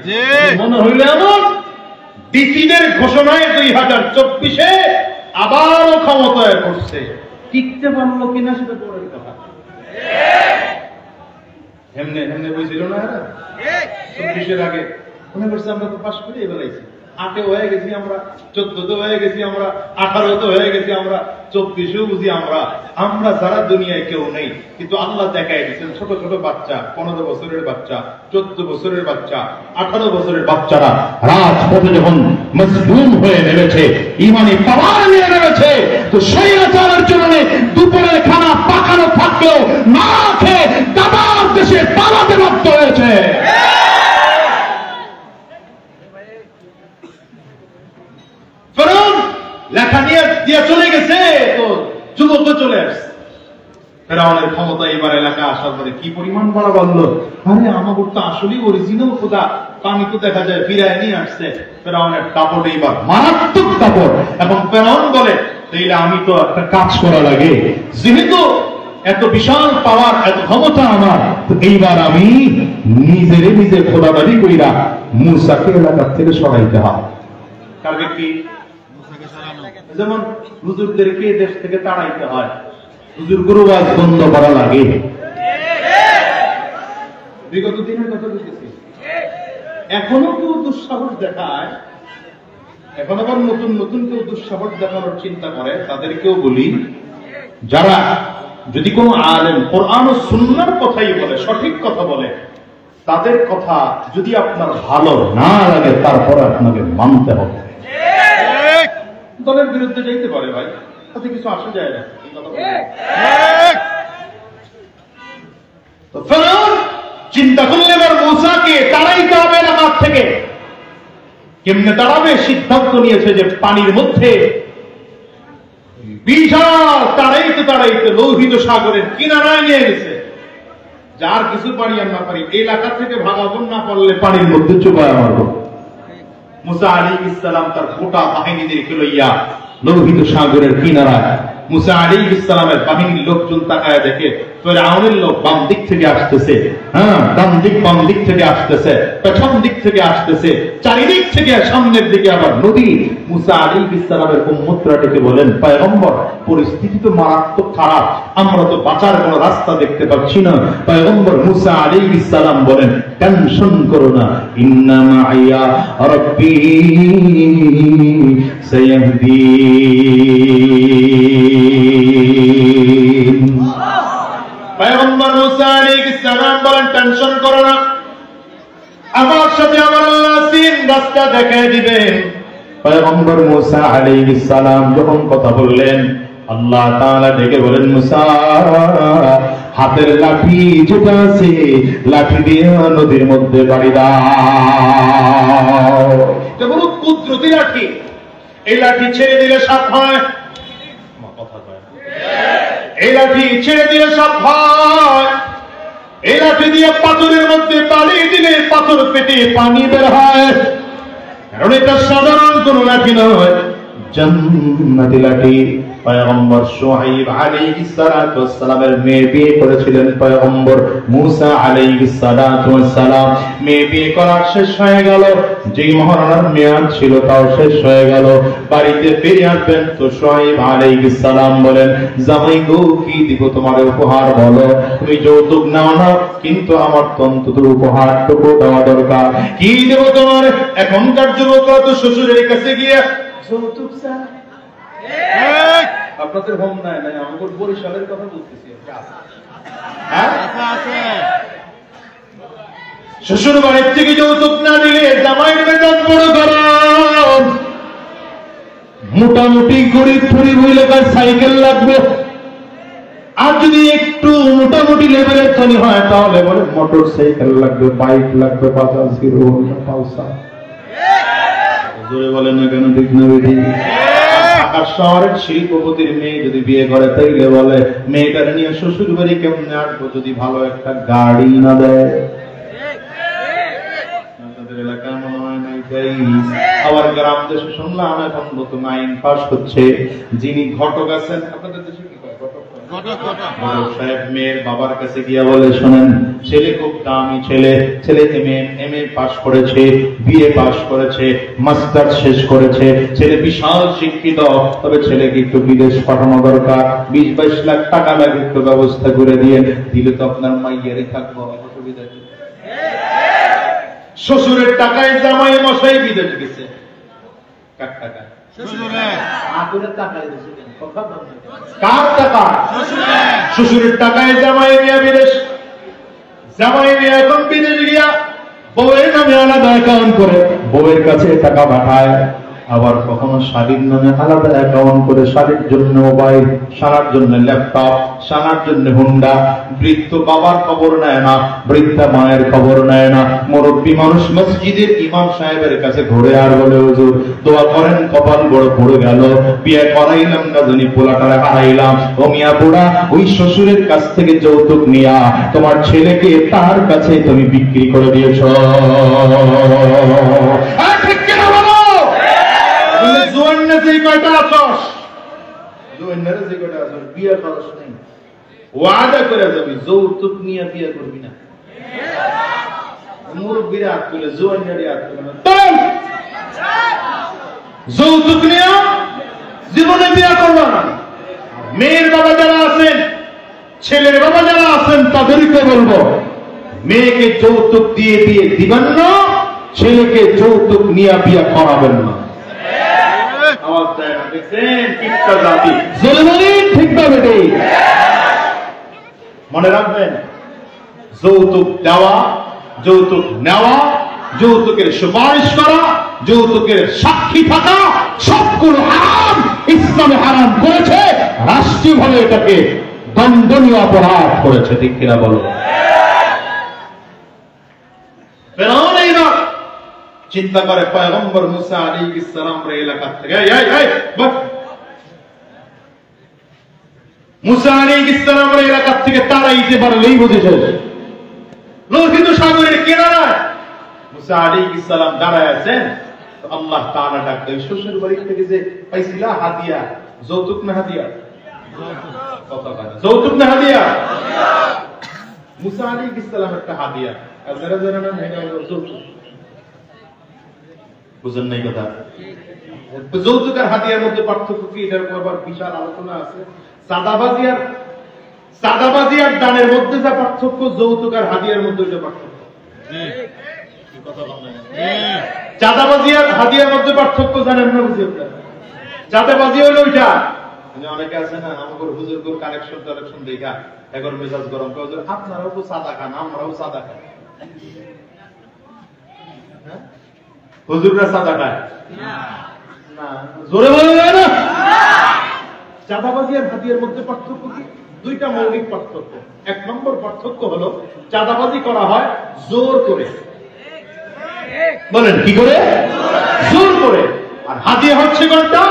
মনে হইল এমন ডিসিদের ঘোষণায় 2024-এ আবারও ক্ষমতায় করছে। টিকতে পারলো কিনা সেটা পরের কথা। হেমনে হেমনে বুঝছিল না, 24-এর আগে মনে করছে আমরা তো পাশ করে বেলাইছি, 8-এ হয়ে গেছি আমরা, 14-তে হয়ে গেছি আমরা, 18-তে হয়ে গেছি আমরা, 24-এও বুঝি আমরা। আমরা সারা দুনিয়ায় কেউ নেই, কিন্তু আল্লাহ দেখাই দিচ্ছেন ছোট ছোট বাচ্চা, 15 বছরের বাচ্চা, 14 বছরের বাচ্চা, 18 বছরের বাচ্চারা রাজপথে যখন মজলুম হয়ে নেমেছে, ইমানি পাওয়ার নিয়ে নেমেছে, তো সেই আচারের জন্য দুপুরের খানা পাকানো থাকলেও না খেয়ে দাদার দেশে পালাতে বাধ্য হয়েছে। লেখা দিয়ে চলে গেছে, তো যুবক চলে আসছে। ফেরাউনের ক্ষমতা এবার এলাকা আসার পরে কি পরিমাণ বড় বলল, আরে আমাদের তো আসলেই অরিজিনাল খোদা, পানি তো দেখা যায় ফিরায় নিয়ে আসছে। ফেরাউনের কাপড় এইবার মারাত্মক কাপড়। এখন ফেরাউন বলে, তাইলে আমি তো একটা কাজ করা লাগে, যেহেতু এত বিশাল পাওয়ার, এত ক্ষমতা আমার, তো এইবার আমি নিজে খোদা দাবি কইরা মূসাকে এলাকার থেকে সরাইতে হয়। কারণ কি? যেমন হুজুরদেরকে দেশ থেকে তাড়াইতে হয়, হুজুর গুরুবাজ বন্ধ করা লাগে। বিগত দিনের কথা বলতেছি। এখনো কেউ দুঃসাহস দেখায়, এখন আবার নতুন নতুন কেউ দুঃসাহস দেখানোর চিন্তা করে, তাদেরকেও বলি, যারা যদি কোনো আলেম কোরআন ও সুন্নাহর কথাই বলে, সঠিক কথা বলে, তাদের কথা যদি আপনার ভালো না লাগে, তারপর আপনাকে মানতে হবে। দলের বিরুদ্ধে যাইতে পারে ভাই, তাতে কিছু আসা যায় না। ফেরাউন চিন্তা করলে এবার মূসাকে তাড়াইতে হবে এলাকার থেকে। কেমনে তাড়াবে? সিদ্ধান্ত নিয়েছে যে পানির মধ্যে বিশাল তাড়াইতে লোহিত সাগরের কিনারায় নিয়ে গেছে, যার কিছু পারি আর না পারি, এলাকা থেকে ভাগাবন না পারলে পানির মধ্যে চুবায় মারব। মুসা আলাইহিস সালাম তার গোটা বাহিনীদেরকে লইয়া লোহিত সাগরের কিনারায়, মুসা আলাইহিস সালামের বাহিনীর লোকজন তাকায় দেখে ফেরাউনের লোক বাম দিক থেকে আসতেছে, হ্যাঁ ডান দিক বাম দিক থেকে আসতেছে, পেছন দিক থেকে আসতেছে, চারিদিক থেকে সামনের দিকে আবার নদী। মুসা আলাইহিস সালামের উম্মতরা ডেকে বলেন, পয়গম্বর পরিস্থিতি তো মারাত্মক খারাপ, আমরা তো বাঁচার কোনো রাস্তা দেখতে পাচ্ছি না। পয়গম্বর মুসা আলাইহিস সালাম বলেন, টেনশন করো না, ইন্না মাইয়া রাব্বী সায়াহদিন। পয়গম্বর মুসা আলাইহিস সালাম বলেন, টেনশন করো না, আমার সাথে আমার আল্লাহ সিন রাস্তা দেখায় দিবেন। পয়গম্বর মুসা আলাইহিস সালাম যখন কথা বললেন, আল্লাহ তাআলা ডেকে বলেন, মুসা হাতের লাঠি যেটা আছে লাঠি দিয়ে নদীর মধ্যে বাড়ি দাও। এটা বড় কুদরতি লাঠি, এই লাঠি ছেড়ে দিলে সাপ হয়। এই লাঠি ছেড়ে দিলে সাপ হয়। এই লাঠি দিয়ে পাথরের মধ্যে বালি দিলে পাথর পেটে পানি বের হয়। কারণ এটা সাধারণ কোন লাঠি নয়, জান্নাতি লাঠি। পয়গম্বর শুআইব আলাইহিস সালাতু ওয়াস সালামের মেয়ে বিয়ে করেছিলেন পয়গম্বর মুসা আলাইহিস সালাতু ওয়াস সালাম। মেয়ে বিয়ে করা শেষ হয়ে গেল, যেই মহারানার মেয়াদ ছিল তাও শেষ হয়ে গেল। বাড়িতে ফিরে আসবেন তো শুআইব আলাইহিস সালাম বলেন, জামাই গো কি দিব তোমার উপহার বলো। তুমি যৌতুক নাও না, কিন্তু আমার তো অন্তত উপহারটুকু দেওয়া দরকার। কি দেব তোমার? এখনকার যুবকরা তো শ্বশুরের কাছে গিয়ে যৌতুক চায়। আপনাদের হোম নাই, আমাদের বরিশালের কথা বলতেছি। শ্বশুর বাড়ির থেকে যৌতুক না দিলে জামাইয়ের বেতন বড় গরম। মোটামুটি গরিব থরিব হইলে তার সাইকেল লাগবে, আর যদি একটু মোটামুটি লেভেলের ধনী হয় তাহলে বলে মোটর সাইকেল লাগবে, বাইক লাগবে, বাজাজ হিরো হোন্ডা পালসার। জোরে বলেন না কেন? ঠিক না বেঠি? আর শহরের শিল্পপতির মেয়ে যদি বিয়ে করে তাইলে বলে মেয়েটার নিয়ে শ্বশুর বাড়ি কেমনে আসবো যদি ভালো একটা গাড়ি না দেয়। আপনাদের এলাকায় মনে হয় নাই তাই? আবার গ্রাম দেশে শুনলাম এখন নতুন আইন পাস হচ্ছে, যিনি ঘটক আছেন, আপনাদের দেশে কি কয় ঘটক সাহেব মেয়ের বাবার কাছে গিয়া বলে, শোনেন ছেলে খুব দামি ছেলে, ছেলে এমএ পাস করেছে, বিএ পাস করেছে, মাস্টার্স শেষ করেছে, ছেলে বিশাল শিক্ষিত, তবে ছেলেকে একটু বিদেশ পাঠানো দরকার, 20-22 লাখ টাকা লাগে, একটু ব্যবস্থা করে দিয়ে দিলে তো আপনার মাইয়ারই থাকবো, অসুবিধা কি? শ্বশুরের টাকায় জামাই মশাই বিদেশ গেছে। কার টাকা? শ্বশুরের টাকায় জামাই মিয়া বিদেশ। জামাই মিয়া এখন বিদেশ গিয়া বউয়ের নামে আলাদা অ্যাকাউন্ট করে বউয়ের কাছে টাকা পাঠায়, আবার কখনো শাড়ির নামে আলাদা অ্যাকাউন্ট করে শাড়ির জন্য মোবাইল, শালার জন্য ল্যাপটপ, শালার জন্য হুন্ডা। বৃদ্ধ বাবার খবর নেয় না, বৃদ্ধা মায়ের খবর নেয় না। মুরব্বী মানুষ মসজিদের ইমাম সাহেবের কাছে ঘুরে আর বলে, হুজুর দোয়া করেন, কপাল বড় পড়ে গেল, বিয়ে করাইলাম না জানি পোলাটারে হারাইলাম। ও মিয়া বুড়া, ওই শ্বশুরের কাছ থেকে যৌতুক নিয়া তোমার ছেলেকে তার কাছে তুমি বিক্রি করে দিয়েছ। ওয়াদা করে যাবি যৌতুক নিয়ে বিয়ে করবি না। মুরব্বীরা হাত তুলে, জোয়ান্নারি হাত তুলে না, যৌতুক নিয়ে জীবনে বিয়ে করবো না। মেয়ের বাবা যারা আছেন, ছেলের বাবা যারা আছেন, তাদেরকে বলবো মেয়েকে যৌতুক দিয়ে বিয়ে দিবেন না, ছেলেকে যৌতুক নিয়ে বিয়ে করাবেন না। মনে রাখবেন, যৌতুক দেওয়া, যৌতুক নেওয়া, যৌতুকের সুপারিশ করা, যৌতুকের সাক্ষী থাকা সবগুলো হারাম। ইসলামে হারাম করেছে, রাষ্ট্রীয়ভাবে এটাকে দণ্ডনীয় অপরাধ করেছে। ঠিক কিনা বলো? ফেরাউন এইবার চিন্তা করে পয়গম্বর মুসা আলাইহিস সালামের এলাকা থেকে মুসা আলাইহিস সালামের এলাকা থেকে তাড়াইতে পারলেই বুঝেছে লোহিত সাগরের কিনারায় মুসা আলাইহিস সালাম দাঁড়ায় আছেন। আল্লাহ তাআলা ডাকতে, শ্বশুর বাড়ি থেকে যে পাইছিলা হাদিয়া, যৌতুক না হাদিয়া? যৌতুক না হাদিয়া? মুসা আলাইহিস সালাম একটা হাদিয়া, আর যারা যারা না এটা হলো যৌতুক। বুঝেন নাই কথা? যৌতুক আর হাদিয়ার মধ্যে পার্থক্য কি? এটার উপর আবার বিশাল আলোচনা আছে। সাদাবাজি আর দানের মধ্যে যা পার্থক্য, যৌতুক আর হাদিয়ার মধ্যে ওইটা পার্থক্য। চাঁদাবাজি আর হাদিয়ার মধ্যে পার্থক্য জানেন না? বুঝি আপনারা? চাঁদাবাজি হলো ওইটা, অনেকে আছে না আমাদের হুজুর কালেকশন দেখা এখন মেজাজ গরম করে, আপনারাও তো সাদা খান, আমরাও সাদা খাই। হুজুররা সাদা খায় না, জোরে বলে যায় না। চাঁদাবাজি আর হাদিয়ার মধ্যে পার্থক্য কি? দুইটা মৌলিক পার্থক্য। এক নম্বর পার্থক্য হলো চাঁদাবাজি করা হয় জোর করে। বলেন কি করে? জোর করে। আর হাদিয়া হচ্ছে কোনটা?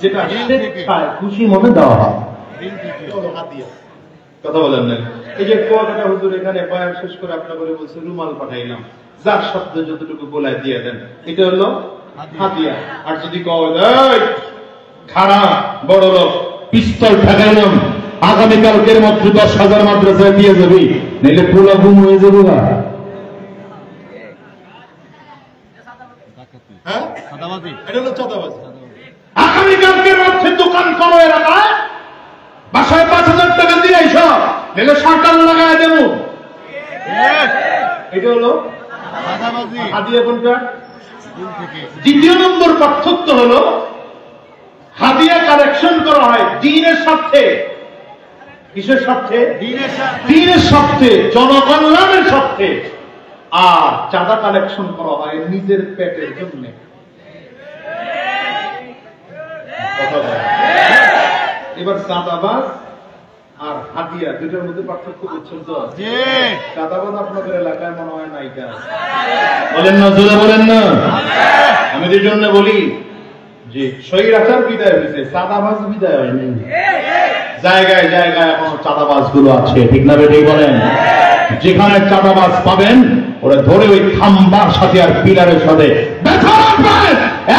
যেটা স্বেচ্ছায় খুশি মনে দেওয়া হয়, হাদিয়া। কথা বলেন না? এই যে কুয়াকাটা হুজুর এখানে বয়ান শেষ করে আপনাকে বলছে রুমাল পাঠাইলাম, যার শব্দ যতটুকু গোলায় দিয়ে দেন, এটা হলো হাদিয়া। আর যদি খারাপ বড় লোক পিস্তল ঠেকাইলাম, আগামীকালকের মধ্যে 10,000 মাদ্রাসায় দিয়ে যাবি, নাহলে পোলা গুম হয়ে যাবো না। আগামীকালকের মধ্যে দোকান করো এলাকায়, বাসায় 5,000 টাকা দিয়ে এসো, নাহলে সরকার লাগায় দেব। এটা হলো হাদিয়া। কোনটা? দ্বিতীয় নম্বর পার্থক্য হলো হাদিয়া কালেকশন করা হয় দ্বীনের স্বার্থে। কিসের স্বার্থে? দ্বীনের স্বার্থে, জনকল্যাণের স্বার্থে। আর চাঁদা কালেকশন করা হয় নিজের পেটের জন্য। এবার চাঁদাবাজ আর হাদিয়া দুটোর মধ্যে পার্থক্য বুঝছেন তো? চাঁদাবাজ আপনাদের এলাকায় মনে হয় নায়িকা। বলেন না, জোরে বলেন না। আমি এই জন্য বলি যে স্বৈরাচার বিদায় হয়েছে, চাঁদাবাজ বিদায় হয়নি। জায়গায় জায়গায় এখন চাঁদাবাজ গুলো আছে, ঠিক না বেঠিক বলেন? যেখানে চাঁদাবাজ পাবেন ওরা ধরে ওই খাম্বার সাথে আর পিলারের সাথে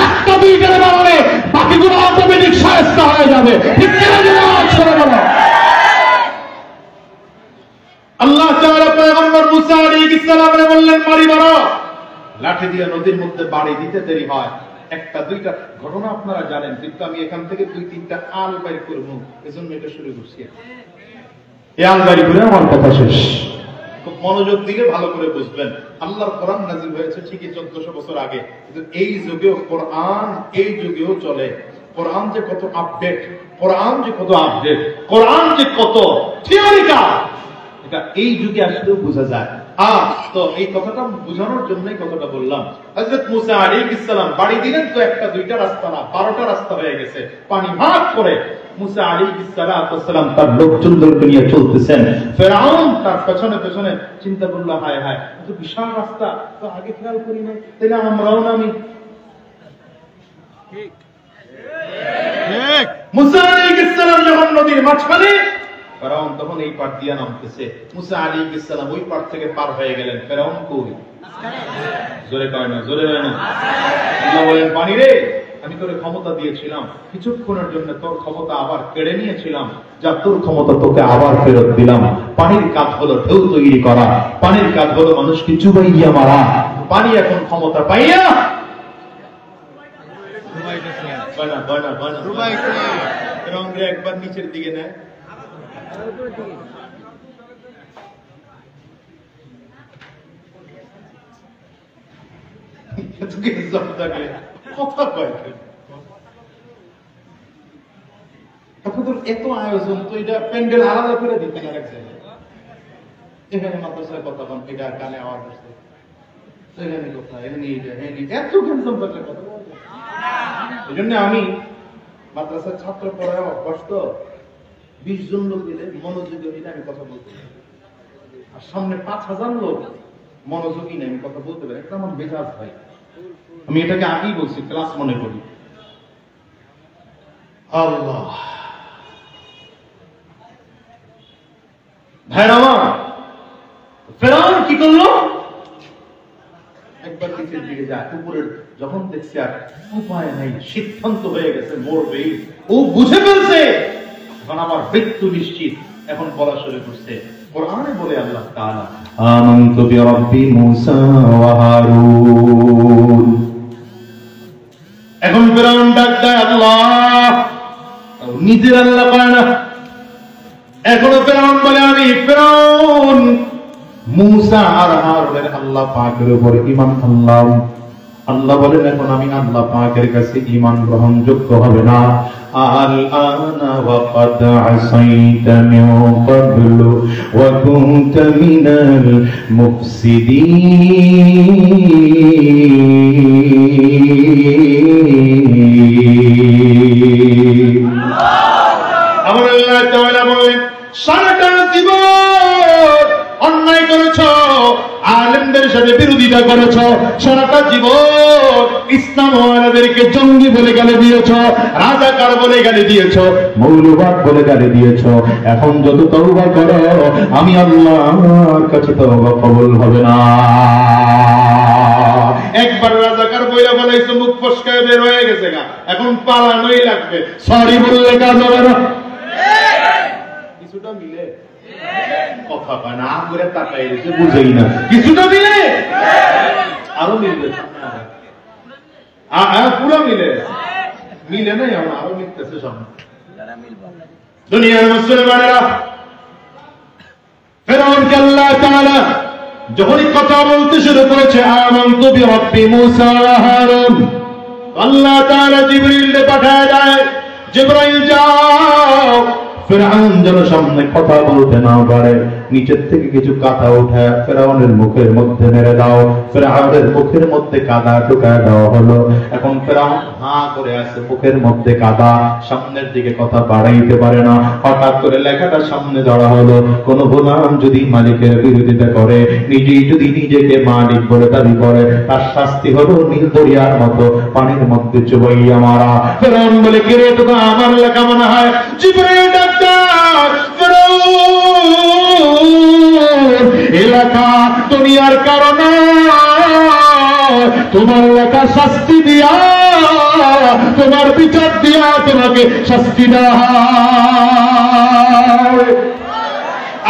একটা দুইটারে বানালে বাকিগুলো অটোমেটিক শায়েস্তা হয়ে যাবে, ঠিক কিনা? আল্লাহ তাআলা পয়গম্বর মুসা আলাইহিস সালামকে বললেন মারি মারো। লাঠি দিয়ে নদীর মধ্যে বাড়ি দিতে দেরি হয়। একটা দুইটা ঘটনা আপনারা জানেন, কিন্তু আমি এখান থেকে 2-3টা আল বাইর করব, এজন্য এটা শুরু করছি। এই আল বাইর করে আমার কথা শেষ। খুব মনোযোগ দিলে ভালো করে বুঝবেন। আল্লাহর কোরআন নাযিল হয়েছে ঠিকই 1400 বছর আগে, কিন্তু এই যুগেও কোরআন এই যুগেও চলে। কোরআন যে কত আপডেট, কোরআন যে কত আপডেট, কোরআন যে কত থিওরিক্যাল, এটা এই যুগে আসলেও বোঝা যায়। তো এই কথাটা বোঝানোর জন্যই কথাটা বললাম। হযরত মুসা আলাইহিস সালাম বাড়ি দিলেন তো একটা দুইটা রাস্তা না, 12টা রাস্তা হয়ে গেছে, পানি ভাগ করে। মুসা আলাইহিস সালাম তার লোকজনদেরকে নিয়ে চলতেছেন, ফেরাউন তার পেছনে পেছনে চিন্তা করলো, হায় হায় এত বিশাল রাস্তা তো আগে খেয়াল করি না, তাহলে আমরাও নামি। ঠিক মুসা আলাইহিস সালাম যখন নদীর মাঝখানে, ফেরাউন তখন এই পার দিয়ে নামতেছে, মুসা আলাইহিস সালাম ওই পার থেকে পার হয়ে গেলেন। ফেরাউন কই? জোরে কয় না, জোরে কয় না। আল্লাহ বলেন, পানি রে, আমি তোরে ক্ষমতা দিয়েছিলাম, কিছুক্ষণের জন্য তোর ক্ষমতা আবার কেড়ে নিয়েছিলাম, যা তোর ক্ষমতা তোকে আবার ফেরত দিলাম। পানির কাজ হলো ঢেউ তৈরি করা, পানির কাজ হলো মানুষকে চুবাইয়া মারা। পানি এখন ক্ষমতা পাইয়া একবার নিচের দিকে নেয়, কথা কয় এত আয়োজন তো এটা প্যান্ডেল আলাদা করে দিতে না, এখানে মাদ্রাসায় কথা বল, এটা কানে আওয়াজ আসছে, এখানে কথা, এমনি এত গ্যাঞ্জাম থাকলে কথা বলবো। এই জন্য আমি মাদ্রাসার ছাত্র পড়ায় অভ্যাস তো, 20 জন লোক দিলে মনোযোগী হইলে আমি কথা বলতে পারি, আর সামনে 5,000 লোক মনোযোগী নেই আমি কথা বলতে পারি, একটা আমার মেজাজ হয়। আমি এটাকে আগেই বলছি, ক্লাস মনে করি। আল্লাহ ভাইরা আমার, ফেরাউন কি করলো? একবার নিচের দিকে যায়, উপরের যখন দেখছে আর উপায় নাই, সিদ্ধান্ত হয়ে গেছে মরবেই। ও বুঝে ফেলছে এখন আমার মৃত্যু নিশ্চিত, এখন বলা শুরু করছে। কোরআনে বলে আল্লাহ তাআলা আমানতু বিরাব্বি মূসা ওয়া হারুন। এখন ফিরআউন ডাক দেয় আল্লাহ, নিজের আল্লাহ পায় না। এখনো ফিরআউন বলে আমি ফিরআউন মূসা আর হারুনের আল্লাহ পাকের উপর ঈমান আনলাম। আল্লাহ বলেন এখন আমি আল্লাহ পাকের কাছে ঈমান গ্রহণযোগ্য হবে না। আল আনা ওয়া ক্বাদ আসাইতা মিন ক্বাবলু ওয়া কুনতা মিনাল মুফসিদিন। আমার আল্লাহ তাআলা বলেন সারাটা জীবন অন্যায় করেছো, আলেমদের সাথে বিরোধিতা করেছো, সারাটা জীবন ইসলাম ওয়ালাদেরকে জঙ্গি বলে গালি দিয়েছো, রাজাকার বলে গালি দিয়েছো, মৌলবাদ বলে গালি দিয়েছো। এখন যত তওবা করো আমি আল্লাহর কাছে তওবা কবুল হবে না। একবার রাজাকার বইলা বলাইছো, মুখ ফসকায় বের হয়ে গেছে গা, এখন পালানোই লাগবে, সরি বললে কাজ হবে না। কিছুটা মিলে কথা কয় না, আগুরে তাকাই দিয়েছে, বুঝেই না। কিছুটা মিলে আরো মিলবে, পুরো মিলে মিলে নাই, আরো মিলতেছে সামনে। দুনিয়ার মুসলমানেরা ফিরআউনকে আল্লাহ তাআলা যখনই কথা বলতে শুরু করেছে আমানতু বিরাব্বি মূসা ওয়া হারুন, আল্লাহ তাআলা জিবরিলকে পাঠায় দেয়, জিবরাইল যাও ফিরআউন যেন সামনে কথা বলতে না পারে, নিচের থেকে কিছু কাঁথা উঠায় ফিরআউনের মুখের মধ্যে মেরে দাও। ফিরআউনের মুখের মধ্যে কাদা ঢুকায় দেওয়া হলো। এখন ফিরআউন হাঁ করে আছে, মুখের মধ্যে কাদা, সামনের দিকে কথা বাড়াইতে পারে না। হঠাৎ করে লেখাটা সামনে ধরা হলো, কোন গোলাম যদি মালিকের বিরোধিতা করে, নিজেই যদি নিজেকে মালিক বলে দাবি করে, তার শাস্তি হলো নীল দরিয়ার মতো পানির মধ্যে চুবাইয়া মারা। ফিরআউন বলে কি রে, তো আমার লেখা মনে হয়। জিবরাইল এলাকা দুনিয়ার কারণে তোমার লেখা শাস্তি দিয়া, তোমার বিচার দিয়া তোমাকে শাস্তি দেওয়া।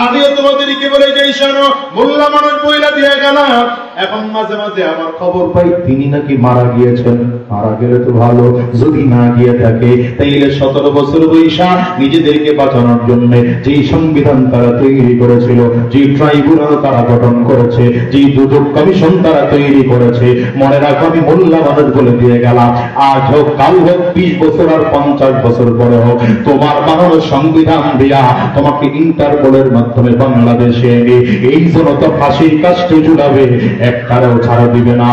আমিও তোমাদেরকে বলে যাই, শোনো, মোল্লা মানুষ বইলা দিয়ে গেলাম, এখন মাঝে মাঝে আমার খবর পাই তিনি নাকি মারা গিয়েছেন। মারা গেলে তো ভালো, যদি না গিয়ে থাকে তাইলে 17 বছর বয়সা নিজেদেরকে বাঁচানোর জন্য যে সংবিধান তারা তৈরি করেছিল, যে ট্রাইব্যুনাল তারা গঠন করেছে, যে দুদক কমিশন তারা তৈরি করেছে, মনে রাখো আমি মোল্লা মানুষ বলে দিয়ে গেলাম, আজ হোক কাল হোক 20 বছর আর 50 বছর পরে হোক, তোমার বানানো সংবিধান দিয়া তোমাকে ইন্টারপোলের মাধ্যমে বাংলাদেশে এনে এই জনতা ফাঁসির কাস্টে ঝুলাবে, একটারও ছাড়া দিবে না।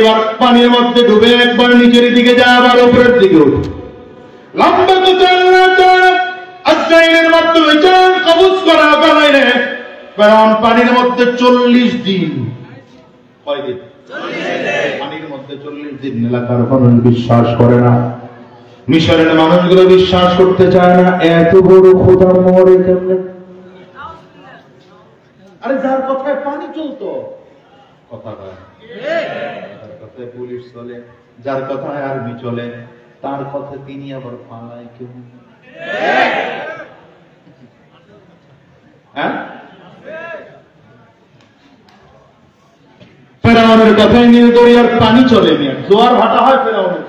এবার পানির মধ্যে ডুবে একবার নিচের দিকে যায়, আবার উপরের দিকে উঠে, লম্বা তো আজরাইলের মাধ্যমে জান কবজ করা গলাইলে ফেরাউন পানির মধ্যে 40 দিন। কয়দিন? 40 দিন পানির মধ্যে। 40 দিন এলাকার মানুষ বিশ্বাস করে না, মিশরের মানুষগুলো বিশ্বাস করতে চায় না। এত বড় খোদা মরে কেমনে? আরে যার কথায় পানি চলতো, কথা বলে, যার কথায় পুলিশ চলে, যার কথায় আর্মি চলে, তার কথা তিনি আবার পালায় কেউ? হ্যাঁ, ফেরাউনের কথায় নীল দরিয়ার পানি চলে, নিয়ে জোয়ার ভাটা হয় ফেরাউনের।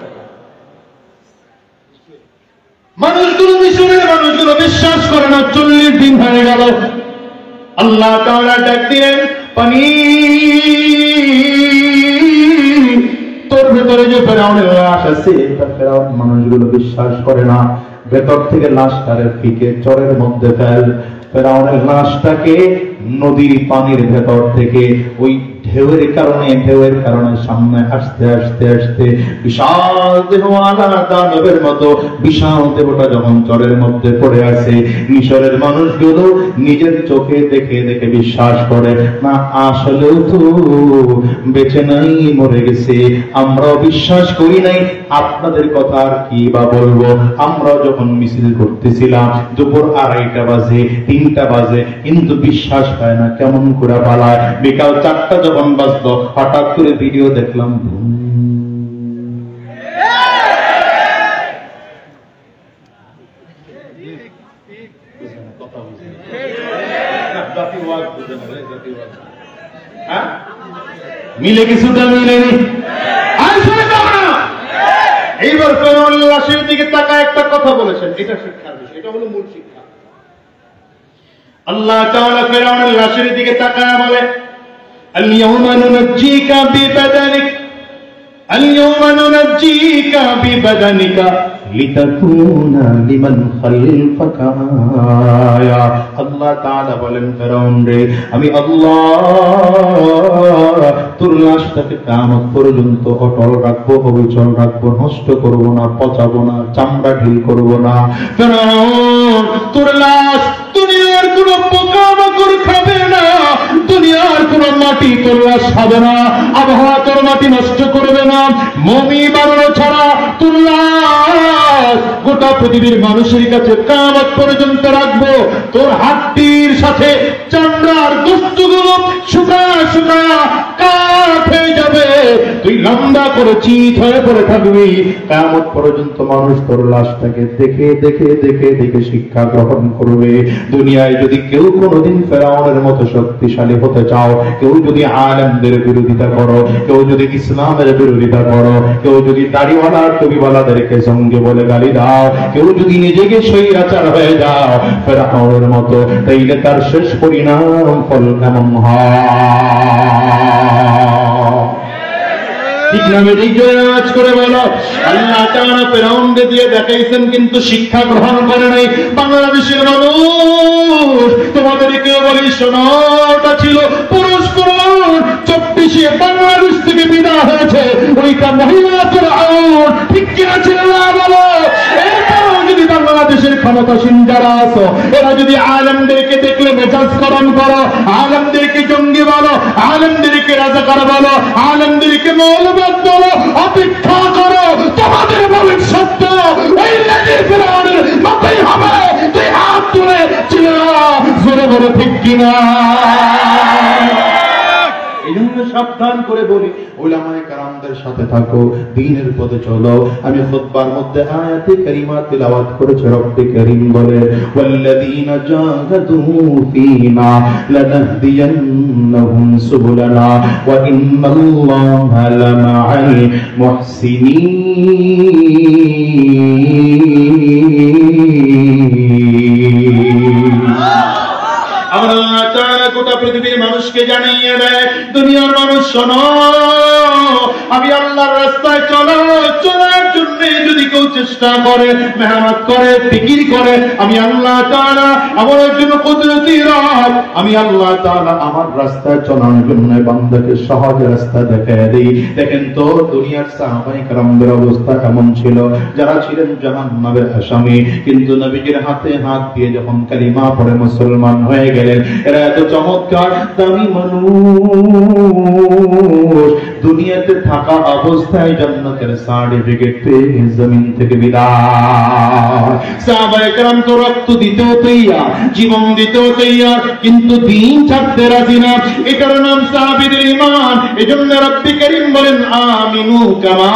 মানুষগুলো, মিশরের মানুষগুলো বিশ্বাস করে না। 40 দিন হয়ে গেল, আল্লাহ তাআলা ডাক দিলেন, পানি তোর ভেতরে যে ফেরাউনের লাশ আছে, এটা ফেরাউন মানুষগুলো বিশ্বাস করে না। ভেতর থেকে লাশটারে ফিকে চরের মধ্যে ফেল। ফেরাউনের লাশটাকে নদীর পানির ভেতর থেকে ওই ঢেউয়ের কারণে সামনে আসতে আসতে আসতে বিশাল দেহওয়ালা দানবের মতো বিশাল দেহটা যখন চরের মধ্যে পড়ে আছে, মিশরের মানুষগুলো নিজের চোখে দেখে দেখে বিশ্বাস করে না, আসলেও তো বেঁচে নাই, মরে গেছে। আমরাও বিশ্বাস করি নাই, আপনাদের কথা আর কি বা বলবো। আমরা যখন মিছিল করতেছিলাম দুপুর 2:30 বাজে, 3টা বাজে, কিন্তু বিশ্বাস হয় না কেমন করে পালায়। বিকাল 4টা যখন বাজলো, হঠাৎ করে ভিডিও দেখলাম, মিলে কিছুটা মিলেনি? এইবার ফেরাউনের লাশের দিকে তাকায় একটা কথা বলেছেন, এটা শিক্ষার বিষয়, এটা হলো মূল শিক্ষা। আল্লাহ তাআলা ফেরাউনের লাশের দিকে তাকায় বলে, আল-ইয়াওমা নুনাজ্জিকা বিবাদানিক, আল-ইয়াওমা নুনাজ্জিকা বিবাদানিকা লিতাকুনা লিমান খালফাকা আয়া। আল্লাহ তাআলা বলেন, ফেরাউন রে, আমি আল্লাহ তোর লাশটাকে কিয়ামত পর্যন্ত অটল রাখবো, অবিচল রাখবো, নষ্ট করব না, পচাবো না, চামড়া ঢিল করব না। ফেরাউন, তোর লাশ দুনিয়ার কোন পোকামাকড় খাবে না, দুনিয়ার কোন মাটি তোর লাশ খাবে না, আবহাওয়া তোর মাটি নষ্ট করবে না, মমি বানানো ছাড়া তোর লাশ গোটা পৃথিবীর মানুষের কাছে কিয়ামত পর্যন্ত রাখবো। তোর হাড্ডির সাথে চামড়ার গোশতগুলো শুকায়া শুকায়া কাঠ হয়ে যাবে, তুই লম্বা করে চিত হয়ে পড়ে থাকবি। কিয়ামত পর্যন্ত মানুষ তোর লাশটাকে দেখে দেখে দেখে দেখে শিক্ষা গ্রহণ করবে। দুনিয়ায় যদি কেউ কোনোদিন ফেরাউনের মতো শক্তিশালী হতে চাও, কেউ যদি আলেমদের বিরোধিতা করো, কেউ যদি ইসলামের বিরোধিতা করো, কেউ যদি দাড়িওয়ালা টুপিওয়ালাদেরকে সঙ্গে বলে গালি দাও, কেউ যদি নিজেকে স্বৈরাচার হয়ে যাও ফেরাউনের মতো, তাইলে তার শেষ পরিণাম ফল কেমন হয়? ঠিক না? আওয়াজ করে বলো। আল্লাহ তাআলা ফেরাউনকে দিয়ে দেখাইছেন, কিন্তু শিক্ষা গ্রহণ করে নাই। বাংলাদেশের মানুষ তোমাদেরকে বলি, শোনো, ওটা ছিল পুরুষ ফেরাউন, 24-এ বাংলাদেশ থেকে বিদায় হয়েছে, ওইটা মহিলা ফেরাউন। ঠিক কিনা ছিল না বলো? এরপরও যদি বাংলাদেশের ক্ষমতাসীন যারা আছো, এরা যদি আলেমদেরকে দেখলে মেজাজ গরম করো, আলেমদেরকে জঙ্গি বলো, আলেমদেরকে রাজাকার বলো, আলেমদেরকে মৌলবাদ বলো, অপেক্ষা করো, তোমাদের ভবিষ্যৎ ওই লেডি ফেরাউনের মতোই হবে। তুই হাত তুলে চিল্লা জোরে বলে ঠিক কিনা? এই জন্য সাবধান করে বলি, উলামায়ে কেরামদের সাথে থাকো, দ্বীনের পথে চলো। আমি খুতবার মধ্যে আয়াতে কারিমা তিলাওয়াত করেছি। রব্বে কারীম বলে, ওয়াল্লাযীনা জাহাদু ফীনা লানাহদিয়ান্নাহুম সুবুলানা ওয়া ইন্নাল্লাহা লামাআল মুহসিনিন। আল্লাহ তাআলা গোটা পৃথিবীর মানুষকে জানিয়ে দেয়, দুনিয়ার মানুষ শোনো, আমি আল্লাহর রাস্তায় চলার জন্য যদি কেউ চেষ্টা করে, মেহনত করে, ফিকির করে, আমি আল্লাহ তাআলা আমার একজন কুদরতি রব, আমি আল্লাহ তাআলা আমার রাস্তায় চলার জন্য বান্দাকে সহজ রাস্তা দেখায় দেই। দেখেন তো দুনিয়ার সাহাবায়ে কেরামদের অবস্থা কেমন ছিল, যারা ছিলেন জাহান্নামের আসামি, কিন্তু নবীজির হাতে হাত দিয়ে যখন কালিমা পড়ে মুসলমান হয়ে গেলেন। এরা এত চমৎকার দামি মানুষ, দুনিয়াতে থাকা অবস্থায় জান্নাতের সার্টিফিকেট পেয়ে জমিন থেকে বিদায়। সাহাবায়ে কেরাম তো রক্ত দিতেও তৈয়ার, জীবন দিতেও তৈয়ার, কিন্তু দ্বীন ছাড়তে রাজি না। এটার নাম সাহাবীদের ঈমান। এজন্য রব্বে কারীম বলেন, আমিনু কামা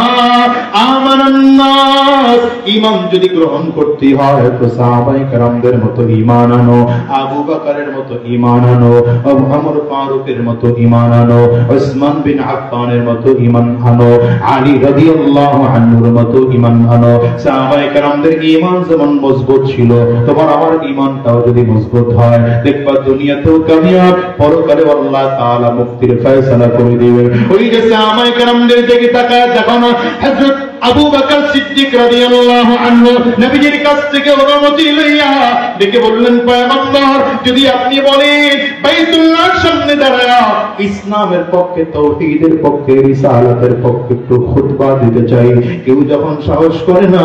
আমানান নাস। ঈমান যদি গ্রহণ করতে হয় তো সাহাবায়ে কেরামদের মতো ঈমান আনো, আবু বকরের মতো ঈমান আনো, ওমর ফারুকের মতো ঈমান আনো, উসমান বিন আফফানের মতো ঈমান আনো, আলী রাদিয়াল্লাহু আনহুর মতো ঈমান আনো। সাহাবায়ে কেরামদের ঈমান যেমন মজবুত ছিল, তোমার আমার ঈমানটাও যদি মজবুত হয়, দেখবা দুনিয়াতেও কামিয়াব, পরকালে আল্লাহ তাআলা মুক্তির ফয়সালা করে দিবেন। ওই যে সাহাবায়ে কেরামদের দিকে তাকায় দেখো না, হযরত আবু বকর সিদ্দিক রাদিয়াল্লাহু আনহু নবীজির কাছ থেকে অনুমতি লইয়া ডেকে বললেন, পয়গম্বর, যদি আপনি বলেন বাইতুল্লাহর সামনে দাঁড়ায়া ইসলামের পক্ষে, তাওহীদের পক্ষে, রিসালাতের পক্ষে একটু খুতবা দিতে চাই। কেউ যখন সাহস করে না,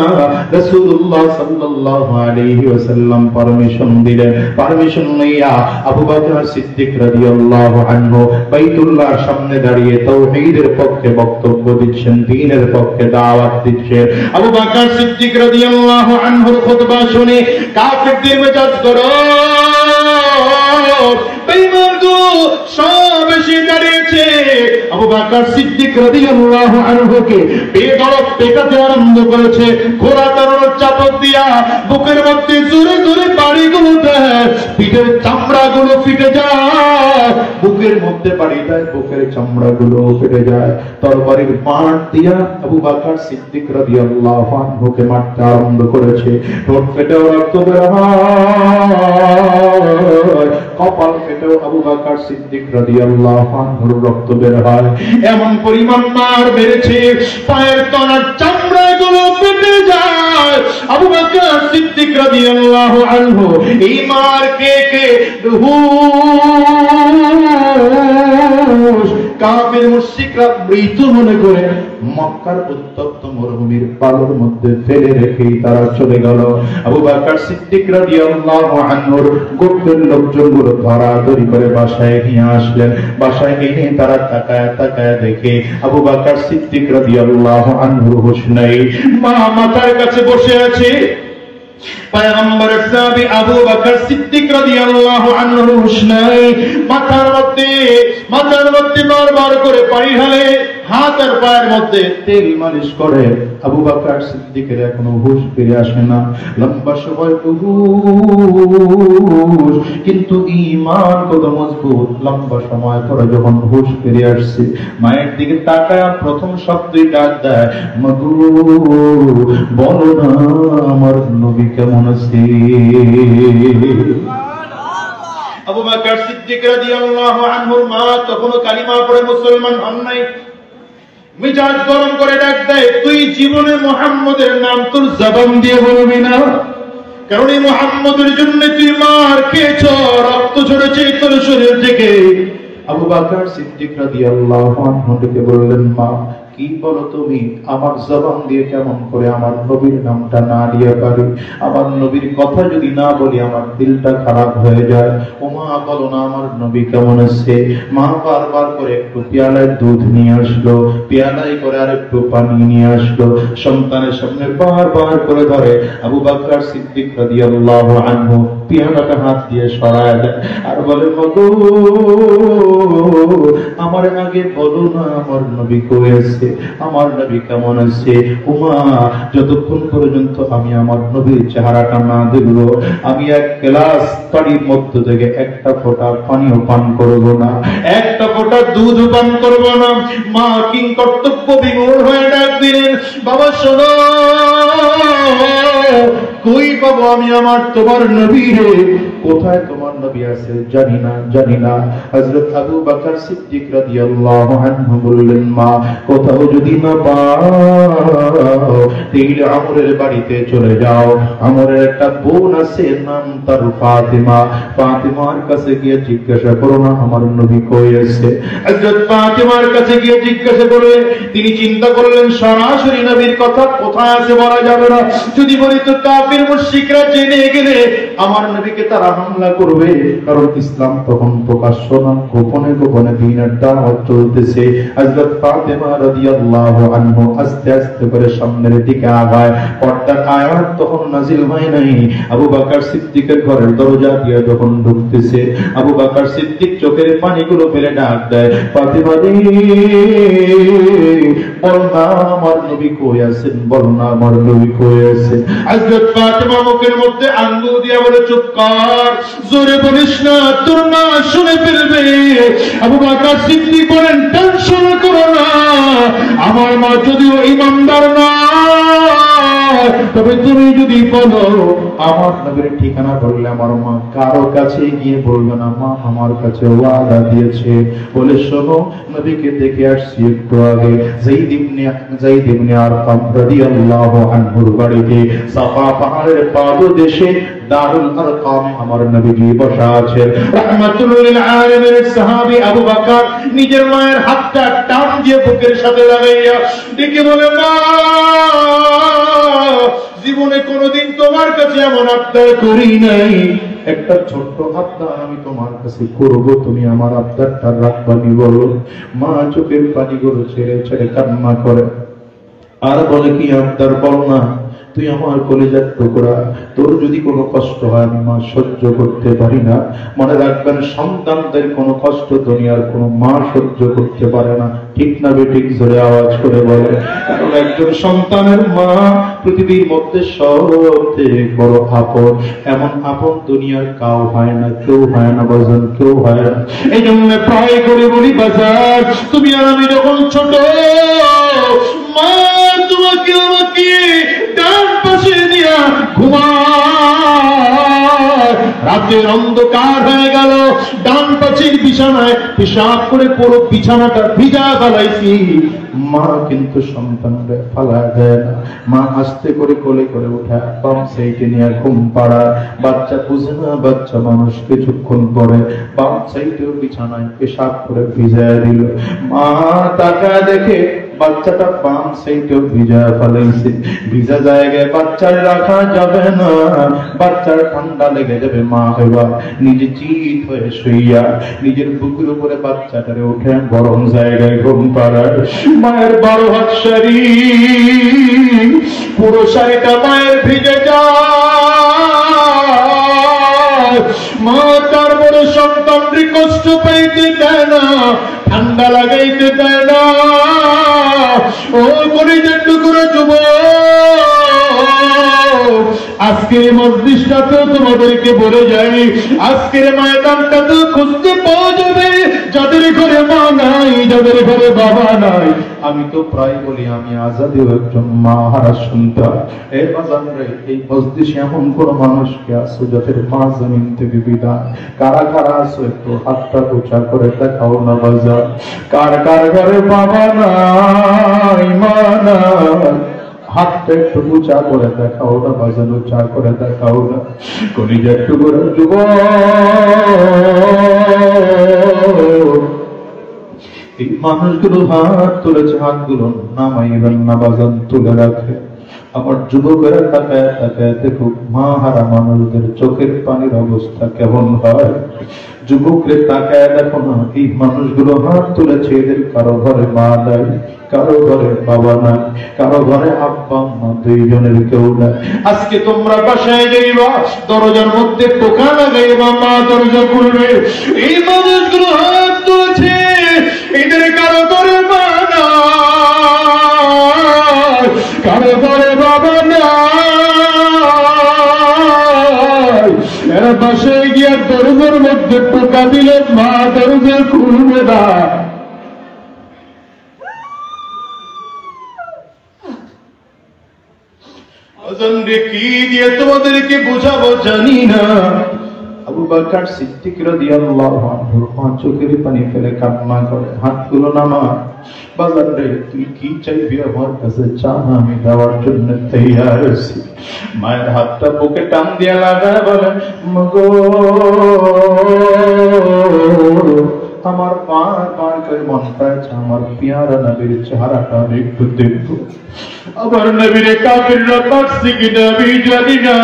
রাসূলুল্লাহ সাল্লাল্লাহু আলাইহি ওয়াসাল্লাম পারমিশন দিলেন। পারমিশন লইয়া আবু বকর সিদ্দিক রাদিয়াল্লাহু আনহু বাইতুল্লাহর সামনে দাঁড়িয়ে তাওহীদের পক্ষে বক্তব্য দিচ্ছেন, দ্বীনের পক্ষে দাওয়াত দিচ্ছেন। আবু বকর সিদ্দিক রাদিয়াল্লাহু আনহুর খুতবা শুনে কাফিরদের মেজাজ গরম, বেঈমান সব এসে দাঁড়িয়েছে আবু বকর সিদ্দিক রাদিয়াল্লাহু আনহুকে বেদরদ পেটাতে আরম্ভ করেছে। ঘোড়া তাড়ানোর চাপক দিয়া বুকের মধ্যে জোরে জোরে বাড়িগুলো দেয়, পিঠের চামড়াগুলো ফেটে যায়, বুকের মধ্যে বাড়ি দেয়, বুকের চামড়াগুলো ফেটে যায়। তরবারির বাঁট দিয়া আবু বকর সিদ্দিক রাদিয়াল্লাহু আনহুকে মারতে আরম্ভ করেছে। ঠোঁট ফেটেও রক্ত বের হয়, কপাল ফেটেও আবু বকর সিদ্দিক রাদিয়াল্লাহু আনহুর রক্ত বের হয়। এমন পরিমাণ মার মেরেছে, পায়ের তলার চামড়াগুলো ফেটে যায়। আবু বকর সিদ্দিক রাদিয়াল্লাহু আনহু এই মার কে কাফির মুশরিকরা মৃত মনে করে মক্কার উত্তপ্ত মরুভূমির বালুর মধ্যে ফেলে রেখেই তারা চলে গেল। আবু বকর সিদ্দিক রাদিয়াল্লাহু আনহুর গোত্রের লোকজনগুলো ধরাধরি করে বাসায় নিয়ে আসলেন। বাসায় এনে তারা তাকায় তাকায় দেখে আবু বকর সিদ্দিক রাদিয়াল্লাহু আনহুর হুঁশ নাই। মা মাথার কাছে বসে আছে। পয়গম্বরের সাহাবী আবু বকর সিদ্দিক রাদিয়াল্লাহু আনহুর হুঁশ নাই। মাথার মধ্যে বারবার করে পানি ঢালে, হাত আর পায়ের মধ্যে তেল মালিশ করে। আবু বকর সিদ্দিকের এখনো হুঁশ ফিরে আসে না। লম্বা সময় হুঁশ, কিন্তু ঈমান কত মজবুত। লম্বা সময় পরে যখন হুঁশ ফিরে আসছে, মায়ের দিকে তাকায় প্রথম শব্দই ডাক দেয়, মাগো বলো না আমার নবী কেমন আছে। আবু বকর সিদ্দিক রাদিয়াল্লাহু আনহুর মা তখনও কালিমা পড়ে মুসলমান হন নাই। মিজাজ গরম করে ডাক দেয়, তুই জীবনে মুহাম্মদের নাম তোর জবান দিয়ে বলবি না? কারণ এই মুহাম্মদের জন্য তুই মার খেয়েছ, রক্ত ঝরেছে তোর শরীর থেকে। আবু বকর সিদ্দিক রাদিয়াল্লাহু আনহু ডেকে বললেন, মা কি বলো তুমি? আমার জবান দিয়ে কেমন করে আমার নবীর নামটা না নিয়ে পারি? আমার নবীর কথা যদি না বলি আমার দিলটা খারাপ হয়ে যায়। ও মা বলো না আমার নবী কেমন আছে? মা বারবার করে একটু পেয়ালায় দুধ নিয়ে আসলো, পেয়ালায় করে আর একটু পানি নিয়ে আসলো। সন্তানের সামনে বারবার করে ধরে আবু বকর সিদ্দিক রাদিয়াল্লাহু আনহু পেয়ালাটা হাত দিয়ে সরায় দেয় আর বলে, মাগো আমার আগে বলো না আমার নবী কই আছে, আমার নবী কেমন আছে? উমা যতক্ষণ পর্যন্ত আমি আমার নবীর চেহারাটা না দেখব, আমি এক গ্লাস পানির মধ্য থেকে একটা ফোঁটা পানিও পান করব না, একটা ফোঁটা দুধ পান করব না। মা কিং কর্তব্য বিমূঢ় হয়ে ডাক দিলেন, বাবা শোনো, কই পাবো আমি আমার তোমার নবী রে? কোথায় তোমার নবী আছে? জানি না। হযরত আবু বকর সিদ্দিক রাদিয়াল্লাহু আনহু বললেন, মা কোথাও যদি না পাও তাহলে আমরের বাড়িতে চলে যাও। আমরের একটা বোন আছে, নাম তার ফাতিমা। ফাতিমার কাছে গিয়ে জিজ্ঞাসা করো না আমার নবী কই আছে। হযরত ফাতিমার কাছে গিয়ে জিজ্ঞাসা করলে তিনি চিন্তা করলেন, সরাসরি নবীর কথা কোথায় আছে বলা যাবে না। যদি বলি তো কাফির মুশরিকরা জেনে গেলে আমার নবীকে তারা হামলা করবে। কারণ ইসলাম তখন প্রকাশ্য না, গোপনে গোপনে দ্বীনের দাওয়াত চলতেছে। হযরত ফাতিমা রাদিয়াল্লাহু আনহু আস্তে আস্তে করে সামনের দিকে আগায়। পর্দার আয়াত তখন নাজিল হয় নাই। আবু বকর সিদ্দিকের ঘরের দরজা দিয়ে যখন ঢুকতেছে, আবু বকর সিদ্দিক চোখের পানিগুলো ফেলে ডাক দেয়, ফাতিমা রে বল না আমার নবী কই আছেন, বল না আমার নবী কই আছেন। হযরত ফাতিমা মুখের মধ্যে আঙ্গুল দিয়ে বলে, চুপ কর, জোরে বলিস না, তোর মা শুনে ফেলবে। আবু বকর সিদ্দিক বলেন, টেনশন করো না, আমার মা যদিও ঈমানদার না, তবে তুমি যদি বলো আমার নবীর ঠিকানা বললে আমার মা কারো কাছে গিয়ে বলবে না, মা আমার কাছে ওয়াদা দিয়েছে। বলে শোনো, নবীকে দেখে আসছি একটু আগে যায়েদ ইবনে আরকাম রাদিয়াল্লাহু আনহুর বাড়িতে সাফা পাহাড়ের পাদদেশে দারুল আরকামে আমার নবীজি বসা আছেন। রাহমাতুল লিল আলামিন সাহাবী আবু বকর নিজের মায়ের হাতটা টান দিয়ে বুকের সাথে লাগাইয়া ডেকে বলে, মা জীবনে কোনোদিন তোমার কাছে এমন আবদার করি নাই, একটা ছোট্ট আবদার আমি তোমার কাছে করব, তুমি আমার আবদারটা রাখবানি বলো। মা চোখের পানিগুলো ছেড়ে ছেড়ে কান্না করে আর বলে, কি আবদার বল না। তুই আমার কলিজার টুকরা, তোর যদি কোনো কষ্ট হয় আমি মা সহ্য করতে পারি না। মনে রাখবেন, সন্তানদের কোনো কষ্ট দুনিয়ার কোনো মা সহ্য করতে পারে না। ঠিক না বেঠিক? জোরে আওয়াজ করে বলে। কারণ একজন সন্তানের মা পৃথিবীর মধ্যে সবচেয়ে বড় আপন। এমন আপন দুনিয়ার কাউ হয় না, কেউ হয় না বাজান, কেউ হয় না। এই জন্য প্রায় করে বলি বাজার, তুমি আর আমি যখন ছোট, মা তোমাকে আমাকে ডান পাশে দিয়া ঘুমায়। রাতের অন্ধকার হয়ে গেল, ডান পাশের বিছানায় পেশাব করে পুরো বিছানাটা ভিজা ফেলাইছি। মা কিন্তু সন্তানকে ফালা দেয় না। মা আস্তে করে কোলে করে উঠা বাম সাইডে নিয়ে ঘুম পাড়া। বাচ্চা বুঝে না, বাচ্চা মানুষ কিছুক্ষণ পরে বাম সাইডেও বিছানায় পেশাব করে ভিজায় দিল। মা টাকা দেখে বাচ্চাটা বাম সাইডেও ভিজা ফেলাইছে। ভিজা জায়গায় বাচ্চার রাখা যাবে না, বাচ্চার ঠান্ডা লেগে যাবে। মা এবার নিজে চিত হয়ে শুইয়া নিজের বুকের উপরে বাচ্চাটারে উঠে গরম জায়গায় ঘুম পাড়ায়। মায়ের 12 হাত শাড়ি, পুরো শাড়িটা মায়ের ভিজে যায়। মা তারপরে সন্তানকে কষ্ট পাইতে দেয় না, ঠান্ডা লাগাইতে দেয় না। ও কলিজার টুকরা যুবক, আজকের মজলিসটাতেও তোমাদেরকে বলে যাই, আজকের ময়দানটাতেও খুঁজতে পাওয়া যাবে যাদের ঘরে মা নাই, যাদের ঘরে বাবা নাই। আমি তো প্রায় বলি আমি আজাদিও একজন মা হারা সন্তান। এই বাজান রে, এই মজলিসে এমন কোন মানুষকে আছো যাদের মা জমিন থেকে বিদায়? কারা কারা আছো একটু হাতটা উঁচা করে দেখাও না বাজার। কার কার ঘরে বাবা নাই, মা নাই? হাতটা একটু উঁচা করে দেখাও না বাজান, উঁচা করে দেখাও না। কলিজার টুকরা যুবক, এই মানুষগুলো হাত তুলেছে, হাতগুলো নামাইবেন না বাজান, তুলে রাখে। আমার যুবকেরা তাকায় তাকায় দেখুক মা হারা মানুষদের চোখের পানির অবস্থা কেমন হয়। যুবকরে তাকায় দেখো না, এই মানুষগুলো হাত তুলেছে, এদের কারো ঘরে মা নাই, কারো ঘরে বাবা নাই, কারো ঘরে আব্বা মা দুইজনের কেউ নাই। আজকে তোমরা বাসায় যাইবা, দরজার মধ্যে টোকা লাগাইবা, মা দরজা খুলবে, এই মানুষগুলো হাত তুলেছে, এদের কারো ঘরে মা নাই, কারো ঘরে বাবা নাই। এরা বাসায় গিয়া দরজার মধ্যে টোকা দিলে মা দরজা খুলবে না। কি দিয়ে তোমাদেরকে বোঝাবো জানি না। আবু বকর সিদ্দিক রাদিয়াল্লাহু আনহু চোখের পানি ফেলে কান্না করে, হাতগুলো নামা। বাজার রে, তুই কি চাইবি আমার কাছে, চা না, আমি দেওয়ার জন্য তৈয়ার আছি। মায়ের হাতটা বুকে টান দিয়ে লাগায় বলে, মগো আমার পার করে মন চাইছে আমার পিয়ারা নবীর চেহারাটা আমি একটু দেখবো। আবার নবীরে কাফিররা পারছে কি নবী জানি না।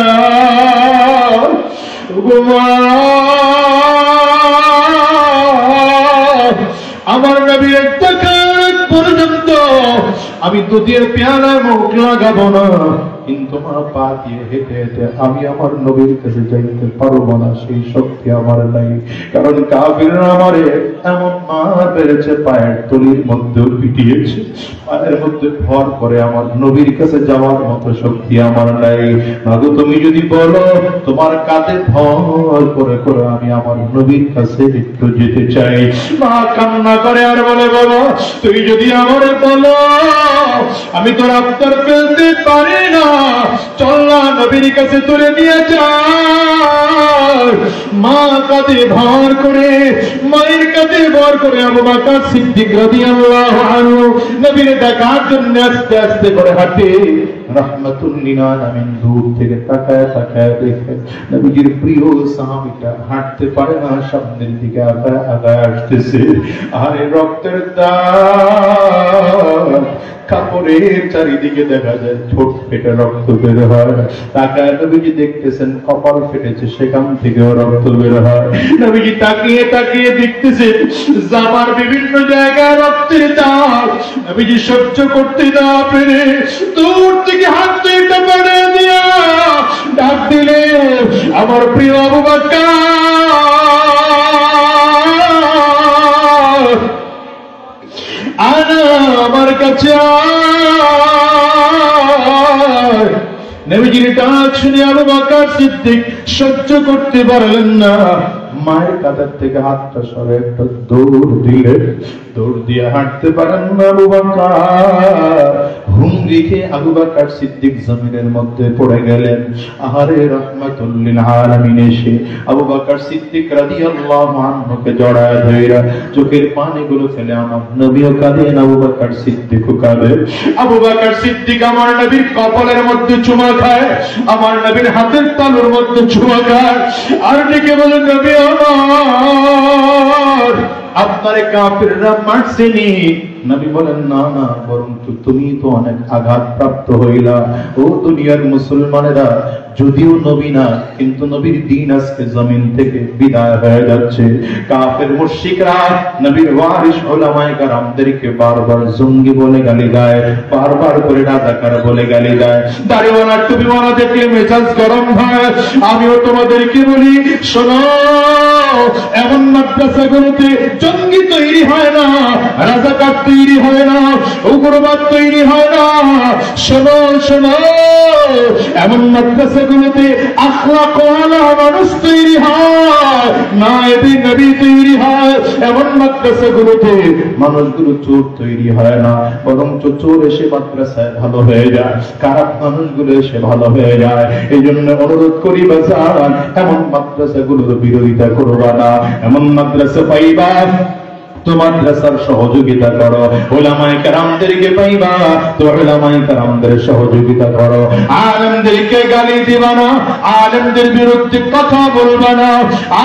আমার নবীর দেখার পর্যন্ত আমি দুধের পেয়ারা মুখ লাগাবো না, কিন্তু আমার পা দিয়ে হেঁটে হেঁটে আমি আমার নবীর কাছে যাইতে পারবো না, সেই শক্তি আমার নাই। কারণ কাফিররা আমারে এমন মার পেরেছে, পায়ের তলির মধ্যে পিটিয়েছে, পায়ের মধ্যে ভর করে আমার নবীর কাছে যাওয়ার মতো শক্তি আমার নাই। মাগো তুমি যদি বলো তোমার কাঁধে ভর করে করে আমি আমার নবীর কাছে একটু যেতে চাই। মা কান্না করে আর বলে, বাবা তুই যদি আমারে বলো আমি তোর আবদার ফেলতে পারি না, চল না নবীর কাছে তুলে নিয়ে যা। মা কাঁধে ভর করে, মায়ের কাঁধে ভর করে আবু বকর সিদ্দিক রাদিয়াল্লাহু আনহু নবীর দেখার জন্য আস্তে আস্তে করে হাঁটে। রাহমাতুল লিল আলামিন দূর থেকে তাকায় তাকায় দেখে নবীজির প্রিয় সাহাবীটা হাঁটতে পারে না, সামনের দিকে আগায় আগায় আসতেছে। আরে রক্তের দাগ কাপড়ের চারিদিকে দেখা যায় ঠোঁট ফেটে রক্ত বের হয়। তাকায় নবীজি দেখতেছেন কপাল ফেটেছে, সেখান থেকেও রক্ত বের হয়। নবীজি তাকিয়ে তাকিয়ে দেখতেছেন জামার বিভিন্ন জায়গায় রক্তের দাগ। নবীজি সহ্য করতে না পেরে দূর থেকে হাত দুইটা বাড়িয়ে দিয়া ডাক দিলে, আমার প্রিয় আবু বকর, আমার কাছে নবীজির ডাক শুনে আবু বকর সিদ্দিক সহ্য করতে পারলেন না। মায়ের কাঁধের থেকে হাতটা সরে একটা দৌড় দিলে, দৌড় দিয়ে হাঁটতে পারেন না আবু বকর। হুমড়িকে আবু বকর সিদ্দিক জমিনের মধ্যে পড়ে গেলেন। আহারে রাহমাতুল লিল আলামিন এসে আবু বকর সিদ্দিক রাদিয়াল্লাহু আনহুকে জড়ায় ধইরা চোখের পানিগুলো ফেলে আমার নবীও কাঁদেন, আবু বকর সিদ্দিকও কাঁদে। আবু বকর সিদ্দিক আমার নবীর কপালের মধ্যে চুমা খায়, আমার নবীর হাতের তালুর মধ্যে চুমা খায়, আর ডেকে বলেন, নবী আমার, আপনারে কাফিররা মারছেনি। নবী বলেন, না না, বরং তুমি তো অনেক আঘাত প্রাপ্ত হইলা। ও দুনিয়ার মুসলমানেরা, যদিও নবী না, কিন্তু নবীর দ্বীন আজকে জমিন থেকে বিদায় হয়ে যাচ্ছে। কাফের মুশরিকরা নবীর ওয়ারিস উলামায়ে কেরামদেরকে বারবার জঙ্গি বলে গালি দেয়, বারবার করে রাজাকার বলে গালি দেয়। দাড়িওয়ালা টুপিওয়ালা দেখলে মেজাজ গরম হয়। আমিও তোমাদেরকে বলি, শোনো, এমন মাদ্রাসাগুলোতে জঙ্গি তৈরি হয় না, রাজাকার তৈরি হয় না, উগ্রবাদ তৈরি হয় না। শোনো শোনো, এমন মাদ্রাসাগুলোতে আখলাকওয়ালা মানুষ তৈরি হয়, নায়েবে নবী তৈরি হয়। এমন মাদ্রাসাগুলোতে মানুষগুলো চোর তৈরি হয় না, বরং চোর এসে মাদ্রাসায় ভালো হয়ে যায়, খারাপ মানুষগুলো এসে ভালো হয়ে যায়। এই জন্য অনুরোধ করি বাজান, এমন মাদ্রাসাগুলোর বিরোধিতা করবা না। এমন মাদ্রাসা পাইবা তো মাদ্রাসার সহযোগিতা করো, উলামায়ে কেরামদেরকে পাইবা তো উলামায়ে কেরামদের সহযোগিতা করো। আলেমদেরকে গালি দিবা না, আলেমদের বিরুদ্ধে কথা বলবা না,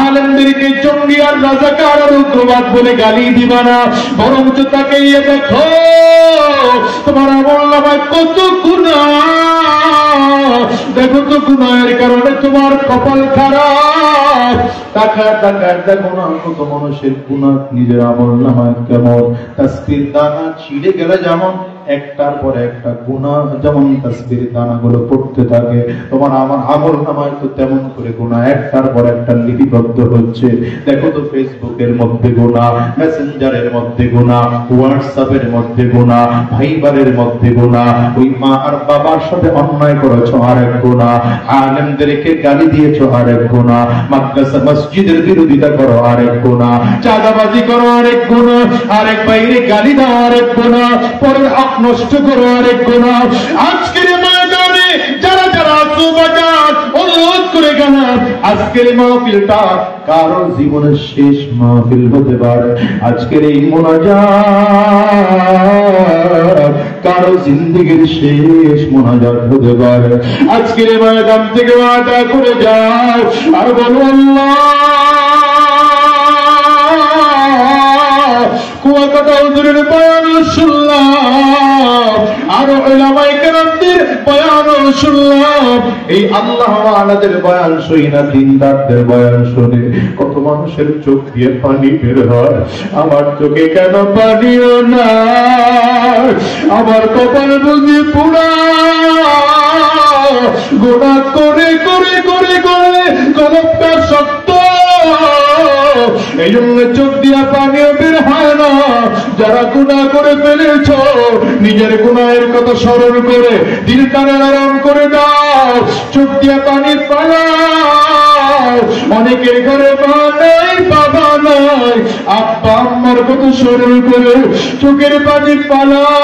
আলেমদেরকে জঙ্গি আর রাজাকার আর উগ্রবাদ বলে গালি দিবা না, বরং তাকে দেখো তোমার আমলনামায় কত গুনাহ, দেখো তো গুনাহের কারণে তোমার কপাল খারাপ। টাকা টাকা দেখো না কত মানুষের গুনাহ নিজের আমলনামায় কেমন। তাসবির দানা ছিঁড়ে গেলে যেমন একটার পর একটা গুনাহ যেমন তাসবির দানাগুলো পড়তে থাকে, তোমার আমার আমলনামায় তো তেমন করে গুনাহ একটার পর একটা লিপিবদ্ধ হচ্ছে। দেখো তো ফেসবুকের মধ্যে গুনাহ, মেসেঞ্জারের মধ্যে গুনাহ, হোয়াটসঅ্যাপের মধ্যে গুনাহ, ভাইবারের মধ্যে গুনাহ, ওই মা আর বাবার সাথে অন্যায় করেছো আরেক গুনাহ, আলেমদেরকে গালি দিয়েছো আরেক গুনাহ, মাদ্রাসা মসজিদের বিরোধিতা করো আরেক গুনাহ, চাঁদাবাজি করো আরেক গুনাহ, আরেক বাইরে গালি দাও আরেক গুনাহ, পরের হক নষ্ট করো আরেক গুনাহ। আজকের ময়দানে যারা যারা আছো বাজার, অনুরোধ করে গেলাম, আজকের মাহফিলটা কারো জীবনের শেষ মাহফিল হতে পারে। আজকের এই মোনাজাত কারো জিন্দেগির শেষ মোনাজাত হতে পারে। আজকের ময়দান থেকে ওয়াদা করে যাও আর বলো, আল্লাহ কুয়াকাটা হুজুরের বয়ান শুনলাম, আর উলামায়ে কেরামদের বয়ান শুনলাম। এই আল্লাহ ওয়ালাদের বয়ান শুনি না, দিনদারদের বয়ান শুনে কত মানুষের চোখ দিয়ে পানি বের হয়। আমার চোখে কেন পানিও না? আমার কপাল বুঝি পুরা, গুনাহ করে করে করে করে কলবটা শক্ত, এই জন্য চোখ দিয়া পানিও বের হয় না। যারা গুনাহ করে ফেলেছ, নিজের গুনাহের কথা স্মরণ করে দিলটারে আরাম করে দাও, চোখ দিয়া পানি পালাও। অনেকের ঘরে মা নাই, বাবা নাই, আব্বা আম্মার কথা স্মরণ করে চোখের পানি পালাও।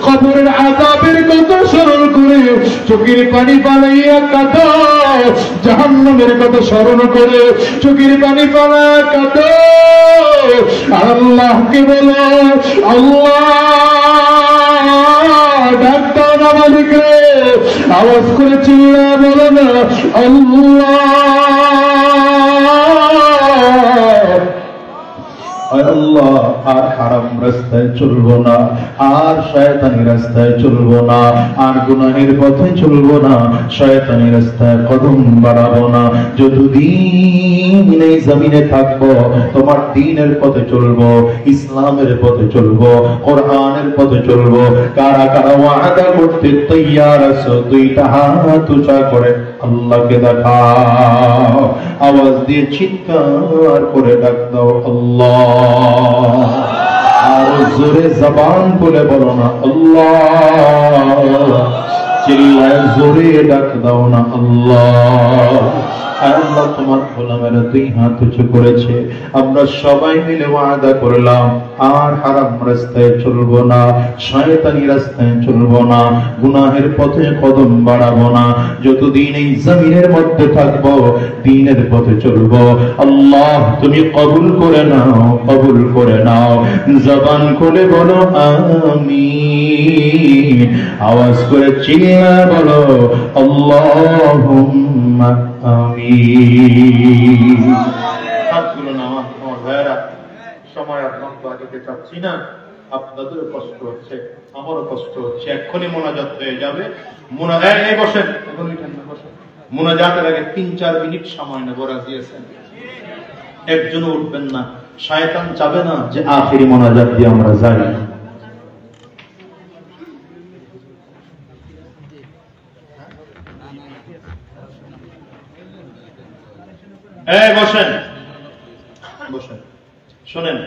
কবরের আযাবের কথা স্মরণ করে চোখের পানি পালাইয়া কাঁদো, জাহান্নামের কথা স্মরণ করে চোখের পানি পালাইয়া কাঁদো। আল্লাহকে বলো, আল্লাহ ডাক দাও না মালিক রে, আওয়াজ করে চিল্লা বলো না আল্লাহ আল্লাহ আর হারাম রাস্তায় চলবো না, আর শয়তানি রাস্তায় চলবো না, আর গুনাহের পথে চলবো না, শয়তানি রাস্তায় কদম বাড়াবো না। যতদিন এই জমিনে থাকবো তোমার দ্বীনের পথে চলবো, ইসলামের পথে চলবো, কোরআনের পথে চলবো। কারা কারা ওয়াদা করতে তৈয়ার আছো? দুইটা হাত উঁচা করে আল্লাহকে দেখাও, আওয়াজ দিয়ে চিৎকার করে ডাক দাও আল্লাহ। আর জোরে জবান বলে বলো না আল্লাহ, চিল্লায় জোরে ডাক দাও না আল্লাহ। আল্লাহ তোমার গোলামেরা দুই হাত উঁচু করেছে, আমরা সবাই মিলে ওয়াদা করলাম আর হারাম রাস্তায় চলবো না, শয়তানি রাস্তায় চলবো না, গুনাহের পথে কদম বাড়াবো না। যতদিন এই জমিনের মধ্যে থাকবো দ্বীনের পথে চলবো। আল্লাহ তুমি কবুল করে নাও, কবুল করে নাও। জবান খুলে বলো আমিন, আওয়াজ করে চিল্লায় বলো আল্লাহুম্মা আমিন। হাতগুলো নামান আমার ভাইয়েরা, সময় আর লম্বা দিতে চাচ্ছি না, আপনাদেরও কষ্ট হচ্ছে, আমারও কষ্ট হচ্ছে। এক্ষুনি মোনাজাত হয়ে যাবে। বসেন, মোনাজাতের আগে 3-4 মিনিট সময় নেব, রাজি আছেন? একজনও উঠবেন না, শয়তান চাবে না যে আখেরি মোনাজাত দিয়ে আমরা যাই। বসেন বসেন, শোনেন।